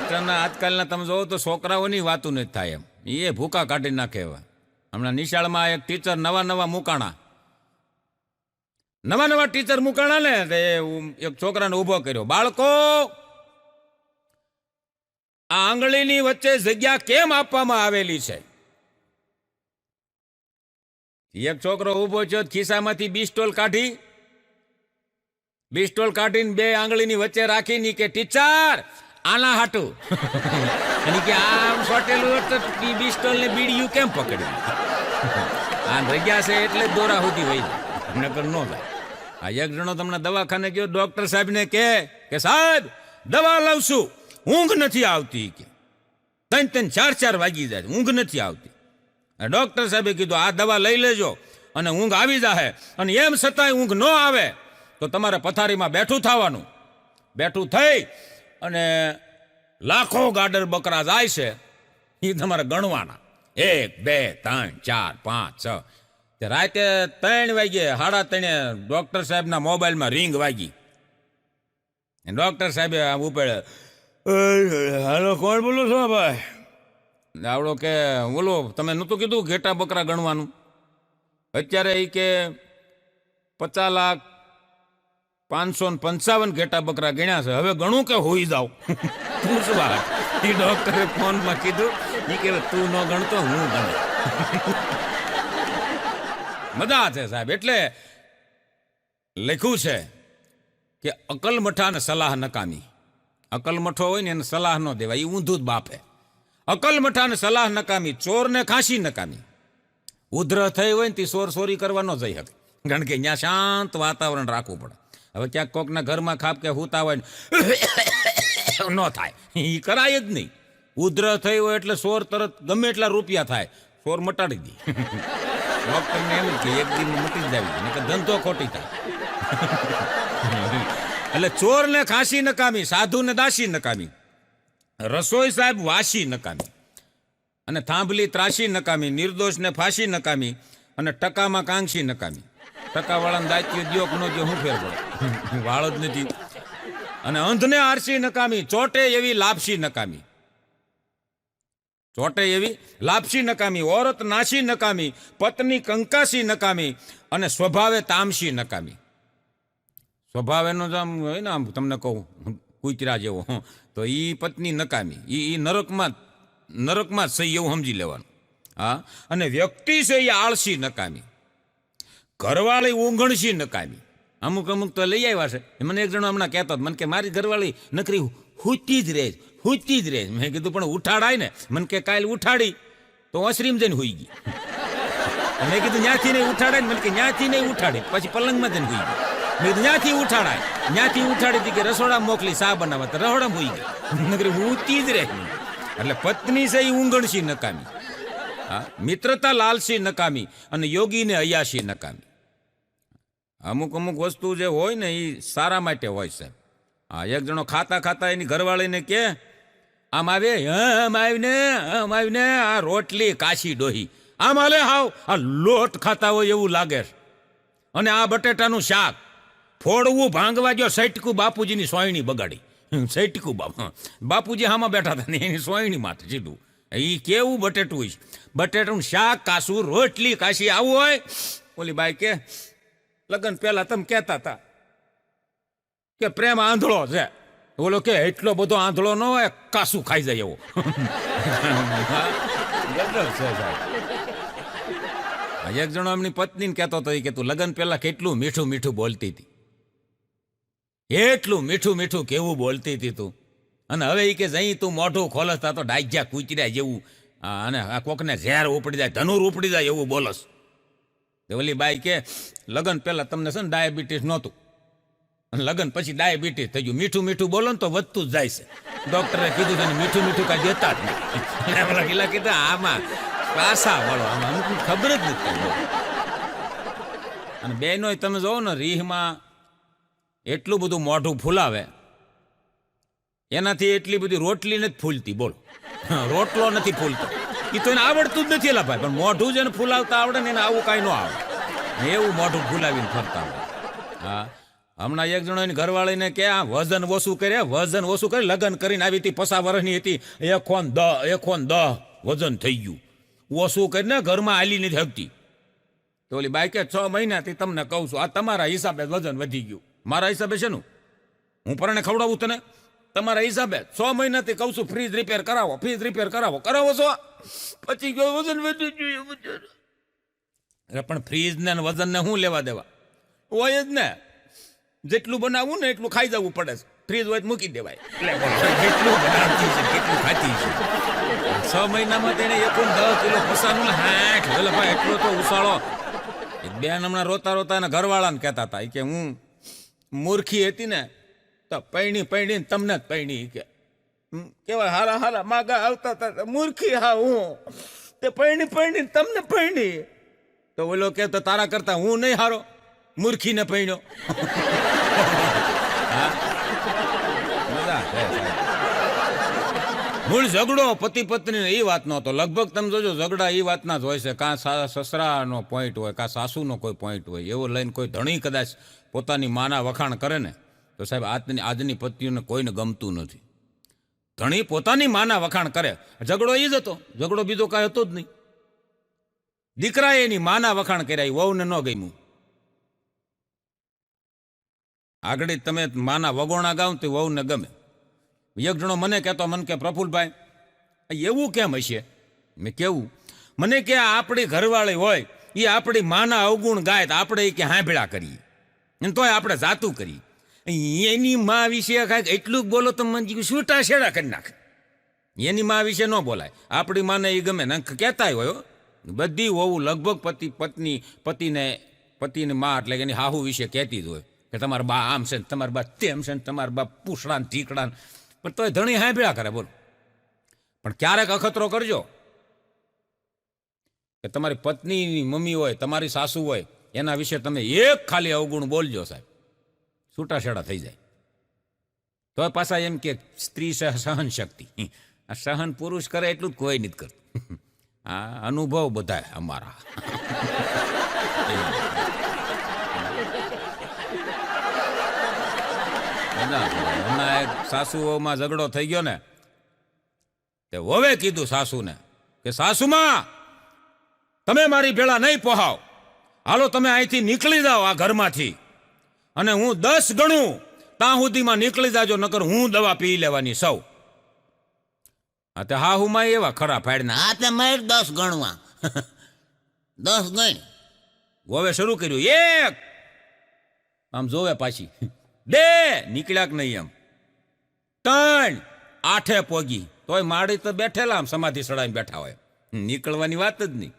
અટાણા આજકાલના તમે જોવો તો છોકરાઓની વાતું નથી થાય એમ, એ ભૂકા કાઢી નાખે એવા. હમણાં નિશાળમાં એક ટીચર નવા મૂકાણા ટીચર મૂકાણા ને તે એક છોકરાને ઊભો કર્યો, બાળકો આ આંગળીની વચ્ચે જગ્યા કેમ આપવામાં આવેલી છે? એક છોકરો ઊભો છે, ખિસ્સામાંથી પિસ્તોલ કાઢીને 2 આંગળીની વચ્ચે રાખીને કે ટીચર આના હાટું. અને કે આમ સોટેલું તો પિસ્તોલ ને બીડીયું કેમ પકડ્યું? આ જગ્યા છે એટલે દોરા સુધી વહી નકર ન જાય. આ એક જણો તમને દવાખાને ગયો, ડોક્ટર સાહેબને કે સાહેબ દવા લઉં છું, ઊંઘ નથી આવતી. કે 3 4 વાગી જાય, ઊંઘ નથી આવતી. ડોક્ટર સાહેબે કીધું આ દવા લઈ લેજો અને ઊંઘ આવી જાય, અને એમ છતાંય ઊંઘ ન આવે તો તમારે પથારીમાં બેઠું થવાનું. બેઠું થઈ અને લાખો ગાડર બકરા જાય છે એ તમારે ગણવાના. 1 2 3 4 5 6. તે રાતે 3 વાગે 3:30 ડોક્ટર સાહેબના મોબાઈલમાં રિંગ વાગી. ડોક્ટર સાહેબે આમ ઉપડે, હાલો કોણ બોલો છો ભાઈ? આવડો કે બોલો તમે નહોતું કીધું ઘેટા બકરા ગણવાનું? અત્યારે એ કે 50,555 ઘેટા બકરા ગણ્યા છે, હવે ગણું કે હોઈ જાવ? પૂછવા એ ડોક્ટરે ફોનમાં કીધું એ કે તું ન ગણતો હું ગણ. મજા છે સાહેબ. એટલે લખ્યું છે કે અકલ મઠા ને સલાહ નકામી. અકલ મઠો હોય ને એને સલાહ ન દેવાય, એ ઊંધું જ બાપે. અકલ મઠા ને સલાહ નકામી, ચોર ને ખાંસી નકામી. ઉધ્ર થઈ હોય ને તે ચોરી કરવા ન જઈ શકે, કારણ કે ત્યાં શાંત વાતાવરણ રાખવું પડે. હવે ક્યાંક કોકના ઘરમાં ખાપ કે હુતા હોય ન થાય, એ કરાય જ નહીં. ઉધ્ર થઈ હોય એટલે ચોર તરત ગમે એટલા રૂપિયા થાય ચોર મટાડી દે. ડોક્ટરને એમ કે એક દિન મટી જ આવી, નકર ધંધો ખોટી થાય. એટલે ચોર ને ખાંસી નકામી, સાધુ ને દાસી નકામી, રસોઈ સાહેબ વાસી નકામી, અને થાંભલી ત્રાસી નકામી, નિર્દોષ ને ફાંસી નકામી, અને ટકામાં કાંક્ષી નકામી. ટકાવાળાને દાયત્ય દ્યો કે ન દ્યો શું ફેર પડે? વાળ જ નથી. અને અંધને આરસી નકામી, ચોટે એવી લાપસી નકામી. ચોટે એવી લાપસી નકામી, ઓરત નાસી નકામી, પત્ની કંકાસી નકામી, અને સ્વભાવે તામસી નકામી. સ્વભાવ એનો જ આમ હોય ને, આમ તમને કહું કૂતરા જેવો, તો એ પત્ની નકામી, એ નરકમાં જ સહી એવું સમજી લેવાનું. હા, અને વ્યક્તિ છે એ આળસી નકામી, ઘરવાળી ઊંઘણસી નકામી. અમુક તો લઈ આવ્યા છે. મને એક જણો હમણાં કહેતો મને કે મારી ઘરવાળી નકરી હુતી જ રહે. મેં કીધું પણ ઉઠાડાય ને? મને કે કાલ ઉઠાડી તો ઓસરીમ જઈને હોઈ ગઈ. મેં કીધું ન્યાથી નહીં ઉઠાડાય ને? મને કે ન્યાથી નહીં ઉઠાડી, પછી પલંગમાં જઈને હોઈ ગઈ. મેં ત્યાંથી ઉઠાડાય, ત્યાંથી ઉઠાડી હતી કે રસોડા મોકલી સા બનાવવા, તો રહોડા હોઈ ગઈ નગર હું જ રહી. એટલે પત્ની છે એ ઊંઘણશી નકામી, હા, મિત્રતા લાલસી નકામી, અને યોગીને અયાશી નકામી. અમુક અમુક વસ્તુ જે હોય ને એ સારા માટે હોય છે. હા, એક જણો ખાતા ખાતા એની ઘરવાળીને કે આમ આવે, આમ આવીને આ રોટલી કાશી ડોહી, આમ હાલે હાવ આ લોટ ખાતા હોય એવું લાગે. અને આ બટેટાનું શાક ફોડવું ભાંગવા ગયો, સૈટકું બાપુજીની સોયણી બગાડી. સૈટકું બાપુજી હામાં બેઠા હતા ને એની સોયણી માથે સીધું. એ કેવું બટેટું હોય, બટેટાનું શાક કાશું, રોટલી કાશી, આવું હોય. ઓલી બાઈ કે લગ્ન પહેલા તમે કહેતા હતા કે પ્રેમ આંધળો છે. ઓલો કે એટલો બધો આંધળો ન હોય, કાસું ખાઈ જાય એવો. ગજબ છે સાહેબ. એક જણો એમની પત્નીને કહેતો હતો કે તું લગ્ન પહેલા કેટલું મીઠું મીઠું બોલતી હતી, એટલું મીઠું મીઠું કેવું બોલતી હતી તું, અને હવે એ કે જઈ તું મોઢું ખોલસતા તો ડાગ્યા કૂચર્યા જેવું, અને આ કોકને ઝેર ઉપડી જાય, ધનુર ઉપડી જાય એવું બોલસ. ઓલી બાઈ કે લગ્ન પહેલા તમને છે ને ડાયાબિટીસ નહોતું, અને લગ્ન પછી ડાયાબિટીસ થઈ ગયું. મીઠું મીઠું બોલો ને તો વધતું જ જાય છે. ડોક્ટરે કીધું કે મીઠું મીઠું કાંઈ દેતા જ નહીં. પેલા કિલ્લા કીધા આમાં પાસા વળો, આમાં અમુક ખબર જ નથી. અને બેનો તમે જોવો ને રીહમાં એટલું બધું મોઢું ફૂલાવે, એનાથી એટલી બધી રોટલી નથી ફૂલતી. બોલો, રોટલો નથી ફૂલતો. એ તો એને આવડતું જ નથી એલા ભાઈ, પણ મોઢું જેને ફૂલાવતા આવડે ને એને આવું કાંઈ ન આવડે, એવું મોઢું ફૂલાવીને ફરતા હોય. હા, હમણાં એક જણો એની ઘરવાળીને કે આ વજન ઓછું કરે, વજન ઓછું કરે. લગ્ન કરીને આવી હતી, 50 વર્ષની હતી, 1:10 વજન થઈ ગયું. ઓછું કરીને ઘરમાં હાલી નથી શકતી. તો ઓલી બાઈ કે 6 મહિનાથી તમને કહું છું, આ તમારા હિસાબે વજન વધી ગયું. મારા હિસાબે છે નું હું પરણે ખવડાવું તને? તમારા હિસાબે 6 મહિનાથી કહું છું ફ્રીજ રિપેર કરાવો, ફ્રીજ રિપેર કરાવો છો, પછી વજન વધી ગયું. પણ ફ્રીજ ને વજન ને શું લેવા દેવા હોય જ ને? જેટલું બનાવવું ને એટલું ખાઈ જવું પડે. ફ્રીજ હોય મૂકી દેવાય. કેટલું બનાવતી છે, કેટલું ખાતી છે. 6 મહિનામાં તેને 10 કિલો પસાનું હાઠ. એટલે ભાઈ એટલો તો ઉસાળો. એક બેન હમણાં રોતા રોતા એના ઘરવાળાને કહેતા હતા કે હું મૂર્ખી હતી ને તો પૈણીને તમને જ પૈણી. કે કેવાય હારા હારા માગા આવતા હતા, મૂર્ખી હા હું તે પૈણીને તમને પૈણી. તો ઓલો કે તો તારા કરતા હું નહીં હારો, મૂર્ખીને પૈણ્યો. મૂળ ઝઘડો પતિ પત્ની એ વાત નો હતો. લગભગ તમે જોજો ઝઘડા એ વાતના જ હોય છે. કાં સસરાનો પોઈન્ટ હોય, કાં સાસુનો કોઈ પોઈન્ટ હોય. એવો લઈને કોઈ ધણી કદાચ પોતાની માના વખાણ કરે ને તો સાહેબ આજની પત્નીઓને કોઈને ગમતું નથી. ધણી પોતાની માના વખાણ કરે, ઝઘડો એ જ હતો. ઝઘડો બીજો કાંઈ હતો જ નહીં. દીકરાએ એની માના વખાણ કર્યા, વહુને ન ગમ્યું. આગળ તમે માના વગોણા ગાવ તો વહુને ગમે. એક જણો મને કહેતો, મને કે પ્રફુલભાઈ એવું કેમ હશે? મેં કેવું? મને કે આપણી ઘરવાળી હોય એ આપણી માના અવગુણ ગાય તો આપણે કે હાંભળા કરીએ, અને તોય આપણે જાતું કરીએ. એની મા વિશે કાંઈક એટલું બોલો તો મને છૂટા છેડા કરી નાખે. એની મા વિશે ન બોલાય. આપણી માને એ ગમે ને કહેતા હોય. બધી હોવું લગભગ પતિની મા એટલે કે એની હાહુ વિશે કહેતી જ હોય કે તમારા બા આમ છે ને તમારા બા તેમ છે ને તમારા બા પૂછડા ને ઠીકડા. પણ તોય ધણી હાંભળ્યા કરે. બોલો, પણ ક્યારેક અખતરો કરજો કે તમારી પત્નીની મમ્મી હોય, તમારી સાસુ હોય, એના વિશે તમે એક ખાલી અવગુણ બોલજો સાહેબ, છૂટાછેડા થઈ જાય. તો પાછા એમ કે સ્ત્રી સહન શક્તિ. આ સહન પુરુષ કરે એટલું જ કોઈ નથી કરતું. હા, અનુભવ બધા અમારા. હમણાં એક સાસુઓમાં ઝઘડો થઈ ગયો ને તે વવે કીધું સાસુને કે સાસુમાં તમે મારી ભેળા નહીં પોહાવ, હાલો તમે અહીંથી નીકળી જાઓ આ ઘરમાંથી, અને હું 10 ગણું ત્યાં સુધીમાં નીકળી જાજો, નકર હું દવા પી લેવાની સૌ. હા તે હા હું એવા ખરા ફાડના. હા તે મેં 10 ગણવા 10 ગણ. વવે શરૂ કર્યું. 1 આમ જોવે પાછી, 2 નીકળ્યા કે નહીં, એમ 3 8 પોગી, તોય માડી તો બેઠેલા આમ સમાધિ સડાઈને બેઠા હોય, નીકળવાની વાત જ નહીં.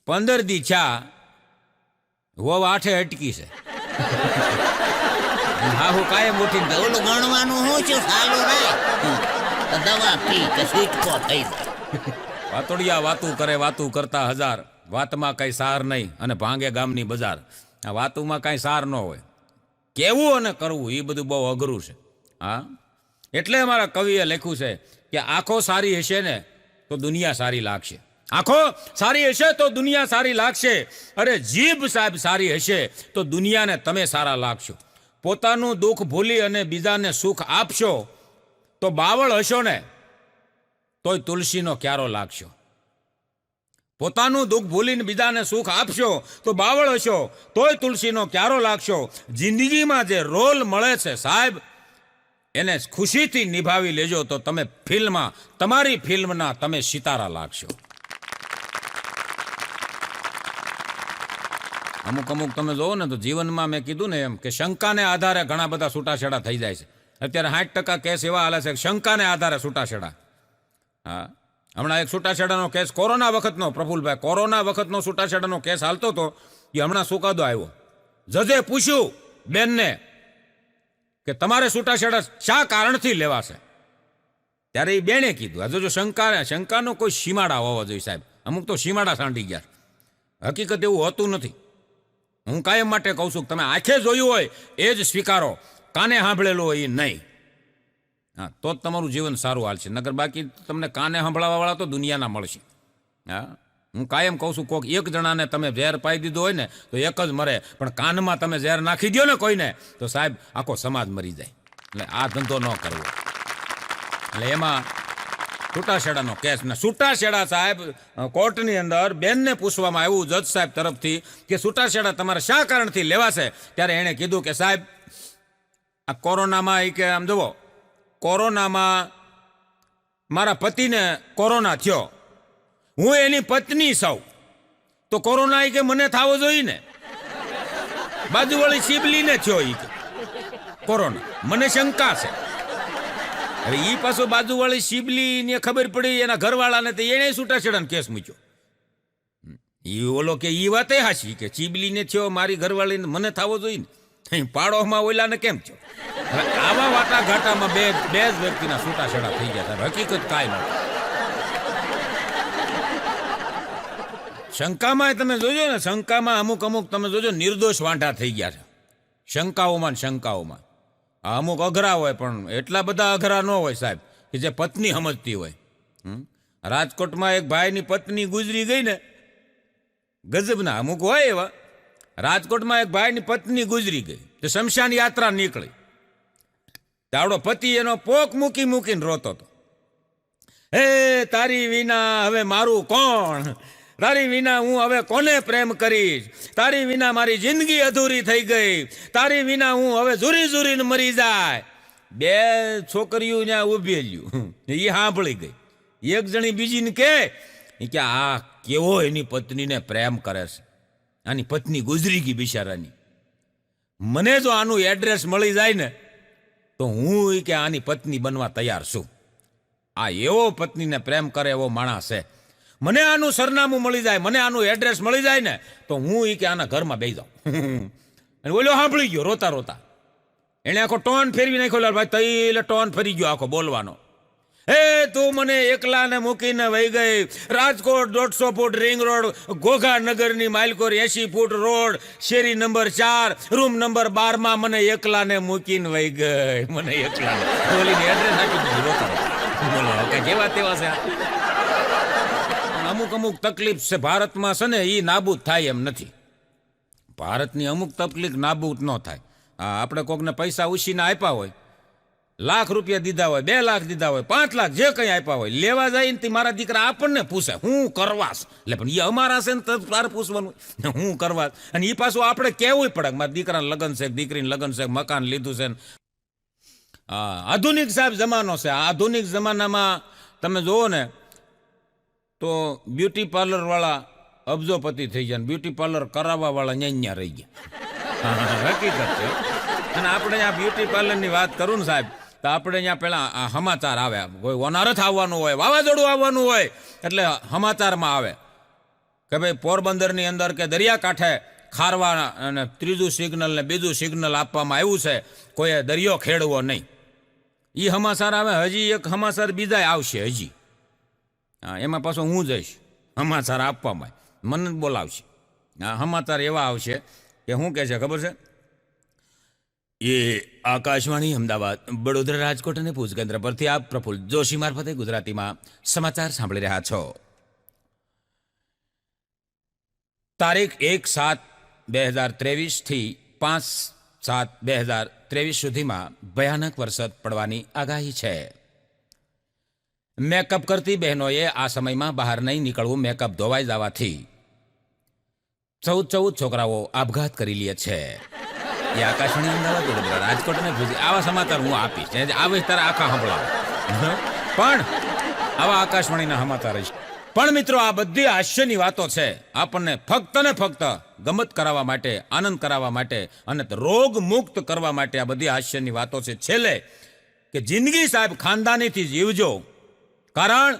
15 દી છા વહુ 8 અટકી છે. હા હું કાયમ ઉઠીને કે ઓલું ગણવાનું હું છું સાલું રે તો દવા પી કે છૂટકો થઈ જાય. વાતોડિયા વાતું કરે વાતું કરતા હજાર, વાતમાં કઈ સાર નહીં અને ભાંગે ગામની બજાર. આ વાતુમાં કઈ સાર ન હોય, કેવું અને કરવું એ બધું બહુ અઘરું છે. હા એટલે અમારા કવિએ લખ્યું છે કે આંખો સારી હશે ને તો દુનિયા સારી લાગશે. આંખો સારી હશે તો દુનિયા સારી લાગશે. અરે જીભ સાહેબ સારી હશે તો દુનિયાને તમે સારા લાગશો. પોતાનું દુઃખ ભૂલી અને બીજાને સુખ આપશો તો બાવળ હશો ને તોય તુલસીનો ક્યારો લાગશો. પોતાનું દુઃખ ભૂલીને બીજાને સુખ આપશો તો બાવળ હશો તોય તુલસીનો ક્યારો લાગશો. જિંદગીમાં જે રોલ મળે છે સાહેબ એને ખુશીથી નિભાવી લેજો તો તમે ફિલ્મમાં, તમારી ફિલ્મના તમે સિતારા લાગશો. અમુક તમે જોવો ને તો જીવનમાં મેં કીધું ને એમ કે શંકાને આધારે ઘણા બધા છૂટાછેડા થઈ જાય છે. અત્યારે 60% કેસ એવા હાલે છે શંકાને આધારે છૂટાછેડા. હા હમણાં એક છૂટાછેડાનો કેસ કોરોના વખતનો, પ્રફુલભાઈ કોરોના વખતનો છૂટાછેડાનો કેસ હાલતો હતો. એ હમણાં ચુકાદો આવ્યો. જજે પૂછ્યું બેનને કે તમારે છૂટાછેડા શા કારણથી લેવાશે, ત્યારે એ બેને કીધું આ જો શંકાનો કોઈ સીમાડા હોવા જોઈએ સાહેબ. અમુક તો સીમાડા સાંડી ગયા. હકીકત એવું હોતું નથી. હું કાયમ માટે કહું છું તમે આંખે જોયું હોય એ જ સ્વીકારો, કાને સાંભળેલું હોય એ નહીં. હા તો જ તમારું જીવન સારું હાલશે, નકર બાકી તમને કાને સાંભળવાવાળા તો દુનિયાના મળશે. હા હું કાયમ કહું છું કોઈક એક જણાને તમે ઝેર પાઈ દીધું હોય ને તો એક જ મરે, પણ કાનમાં તમે ઝેર નાખી દો ને કોઈને તો સાહેબ આખો સમાજ મરી જાય. એટલે આ ધંધો ન કરવો. એટલે એમાં છૂટાછેડાનો કેસ ને છૂટાછેડા સાહેબ કોર્ટની અંદર બેનને પૂછવામાં આવ્યું જજ સાહેબ તરફથી કે છૂટાછેડા તમારે શા કારણથી લેવાશે, ત્યારે એણે કીધું કે સાહેબ આ કોરોનામાં એ કે આમ જુઓ કોરોનામાં મારા પતિને કોરોના થયો, હું એની પત્ની સૌ, તો કોરોના એ કે મને થવો જોઈએ ને. બાજુવાળી શિબલીને થયો એ કે કોરોના, મને શંકા છે. હવે એ પાછો બાજુવાળી શિબલીને ખબર પડી એના ઘરવાળાને તો એને છૂટાછેડાનો કેસ મૂક્યો. એ ઓલો કે એ વાત હાચી કે ચીબલીને થયો મારી ઘરવાળીને મને થવો જોઈએ ને, પાડોમાં ઓલાને કેમ થયો. હવે આવા વાટા ઘાટામાં બે જ વ્યક્તિના છૂટાછેડા થઈ ગયા. હકીકત કાંઈ નથી. શંકામાં તમે જોજો ને, શંકામાં અમુક તમે જોજો નિર્દોષ વાંઢા થઈ ગયા છે શંકાઓમાં. અમુક અઘરા હોય પણ એટલા બધા અઘરા ન હોય સાહેબ કે જે પત્ની સમજતી હોય. રાજકોટમાં એક ભાઈની પત્ની ગુજરી ગઈ ને, ગજબના અમુક હોય એવા. રાજકોટમાં એક ભાઈની પત્ની ગુજરી ગઈ તો શમશાન યાત્રા નીકળી. તાવડો પતિ એનો પોક મૂકીને રોતો હતો. હે તારી વિના હવે મારું કોણ, તારી વિના હું હવે કોને પ્રેમ કરીશ, તારી વિના મારી જિંદગી અધૂરી થઈ ગઈ, તારી વિના હું હવે ઝૂરીને મરી જાય. બે છોકરીઓ ત્યાં ઉભી રહ્યું, એ સાંભળી ગઈ. એક જણી બીજીને કે આ કેવો એની પત્નીને પ્રેમ કરે છે, આની પત્ની ગુજરી ગઈ બિચારાની. મને જો આનું એડ્રેસ મળી જાય ને તો હું કે આની પત્ની બનવા તૈયાર છું. આ એવો પત્નીને પ્રેમ કરે એવો માણસ છે. મને આનું સરનામું મળી જાય, મને આનું એડ્રેસ મળી જાય ને તો હું કે આના ઘરમાં બેસી જાઉં. અને ઓલો સાંભળી ગયો રોતા. એને આખો ટોન ફેરવી નાખ્યો. ભાઈ તઈ ટોન ફરી ગયો આખો બોલવાનો. હે તું મને એકલાને મૂકીને વહી ગઈ, રાજકોટ 150 ફૂટ રિંગ રોડ, ઘોઘાનગરની માઇલકોર 80 ફૂટ રોડ, શેરી નંબર 4, રૂમ નંબર 12 મને એકલાને મૂકીને વહી ગઈ, મને એકલાને. બોલીને એડ્રેસ આપી દીધું રોતા. બોલો કે જેવા તેવા છે. અમુક તકલીફ છે ભારતમાં છે ને એ નાબૂદ થાય એમ નથી. ભારતની અમુક તકલીફ નાબૂદ ન થાય. આપણે કોકને પૈસા ઉછીને આપ્યા હોય, લાખ રૂપિયા દીધા હોય, 2 લાખ દીધા હોય, 5 લાખ જે કંઈ આપ્યા હોય, લેવા જાય ને મારા દીકરા આપણને પૂછે હું કરવાસ. એટલે પણ એ અમારા છે ને તારે પૂછવાનું હું કરવાસ. અને એ પાછું આપણે કહેવું પડે મારા દીકરાને લગ્ન છે, દીકરીને લગ્ન છે, મકાન લીધું છે. આધુનિક સાહેબ જમાનો છે. આધુનિક જમાનામાં તમે જુઓ ને તો બ્યુટી પાર્લર વાળા અબજોપતિ થઈ ગયા, બ્યુટી પાર્લર કરાવવા વાળા ન્યા રહી ગયા. હકીકત છે. અને આપણે અહીંયા બ્યુટી પાર્લરની વાત કરું ને સાહેબ તો આપણે અહીંયા પેલા સમાચાર આવે, કોઈ વનારથ આવવાનું હોય, વાવાઝોડું આવવાનું હોય એટલે સમાચારમાં આવે કે ભાઈ પોરબંદરની અંદર કે દરિયાકાંઠે ખારવા અને ત્રીજું સિગ્નલ ને બીજું સિગ્નલ આપવામાં આવ્યું છે, કોઈએ દરિયો ખેડવો નહીં. એ હમાસર આવે, હજી એક હમાસર બીજા આવશે હજી. હા, એમાં પાછો હું જઈશ હમાસર આપવામાં, મને જ બોલાવશે. હા, હમાસર એવા આવશે કે શું કહે છે ખબર છે? એ આકાશવાણી અમદાવાદ, વડોદરા, રાજકોટ અને ભુજ કેન્દ્ર પરથી આપ પ્રફુલ્લ જોશી મારફતે ગુજરાતીમાં સમાચાર સાંભળી રહ્યા છો. તારીખ 1/7/2023 થી 5/7/2023 સુધીમાં ભયાનક વરસાદ પડવાની આગાહી છે. મેકઅપ કરતી બહેનોએ આ સમયમાં બહાર નહીં નીકળવું. મેકઅપ ધોવાઈ જવાથી 14 છોકરાઓ આપઘાત કરી લે છે. એ આકાશવાણી અમદાવાદ, વડોદરા, રાજકોટ અને ભુજ આવા સમાચાર હું આપીશ. આવે તારા આખા સંભળાવો, પણ આવા આકાશવાણીના સમાચાર છે. પણ મિત્રો, આ બધી હાસ્યની વાતો છે, આપણને ફક્ત ને ફક્ત ગમત કરાવવા માટે, આનંદ કરાવવા માટે અને રોગ મુક્ત કરવા માટે આ બધી હાસ્યની વાતો છે. છેલ્લે કે જિંદગી સાહેબ ખાનદાનીથી જીવજો, કારણ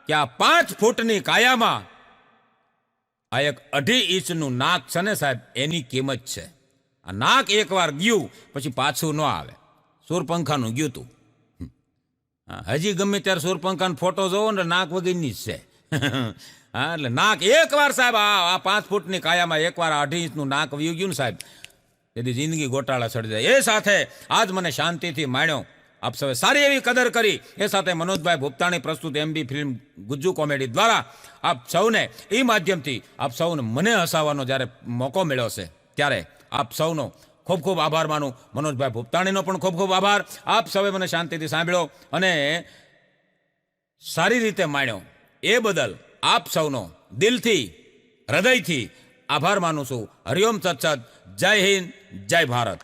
કે આ 5 ફૂટની કાયામાં આ એક 2.5 ઇંચનું નાક છે ને સાહેબ, એની કિંમત છે. આ નાક એકવાર ગયું પછી પાછું ન આવે. સૂરપંખાનું ગયું તું, હજી ગમે ત્યારે સૂરપંખાનો ફોટો જોવો ને નાક વગરની જ છે. હા, એટલે નાક એકવાર સાહેબ આ 5 ફૂટની કાયામાં એકવાર 2.5 ઇંચનું નાક વયું ગયું ને સાહેબ, તેથી જિંદગી ગોટાળા ચડી જાય. એ સાથે આજ મને શાંતિથી માણ્યો, આપ સૌએ સારી એવી કદર કરી. એ સાથે મનોજભાઈ ભૂપતાણી પ્રસ્તુત MB ફિલ્મ ગુજ્જુ કોમેડી દ્વારા આપ સૌને એ માધ્યમથી આપ સૌને મને હસાવવાનો જ્યારે મોકો મળ્યો છે, ત્યારે આપ સૌનો ખૂબ ખૂબ આભાર માનું. મનોજભાઈ ભૂપતાણીનો પણ ખૂબ ખૂબ આભાર. આપ સૌએ મને શાંતિથી સાંભળ્યો અને સારી રીતે માણ્યો, એ બદલ આપ સૌનો દિલથી, હૃદયથી આભાર માનું છું. હરિઓમ તત્સત. જય હિન્દ, જય ભારત.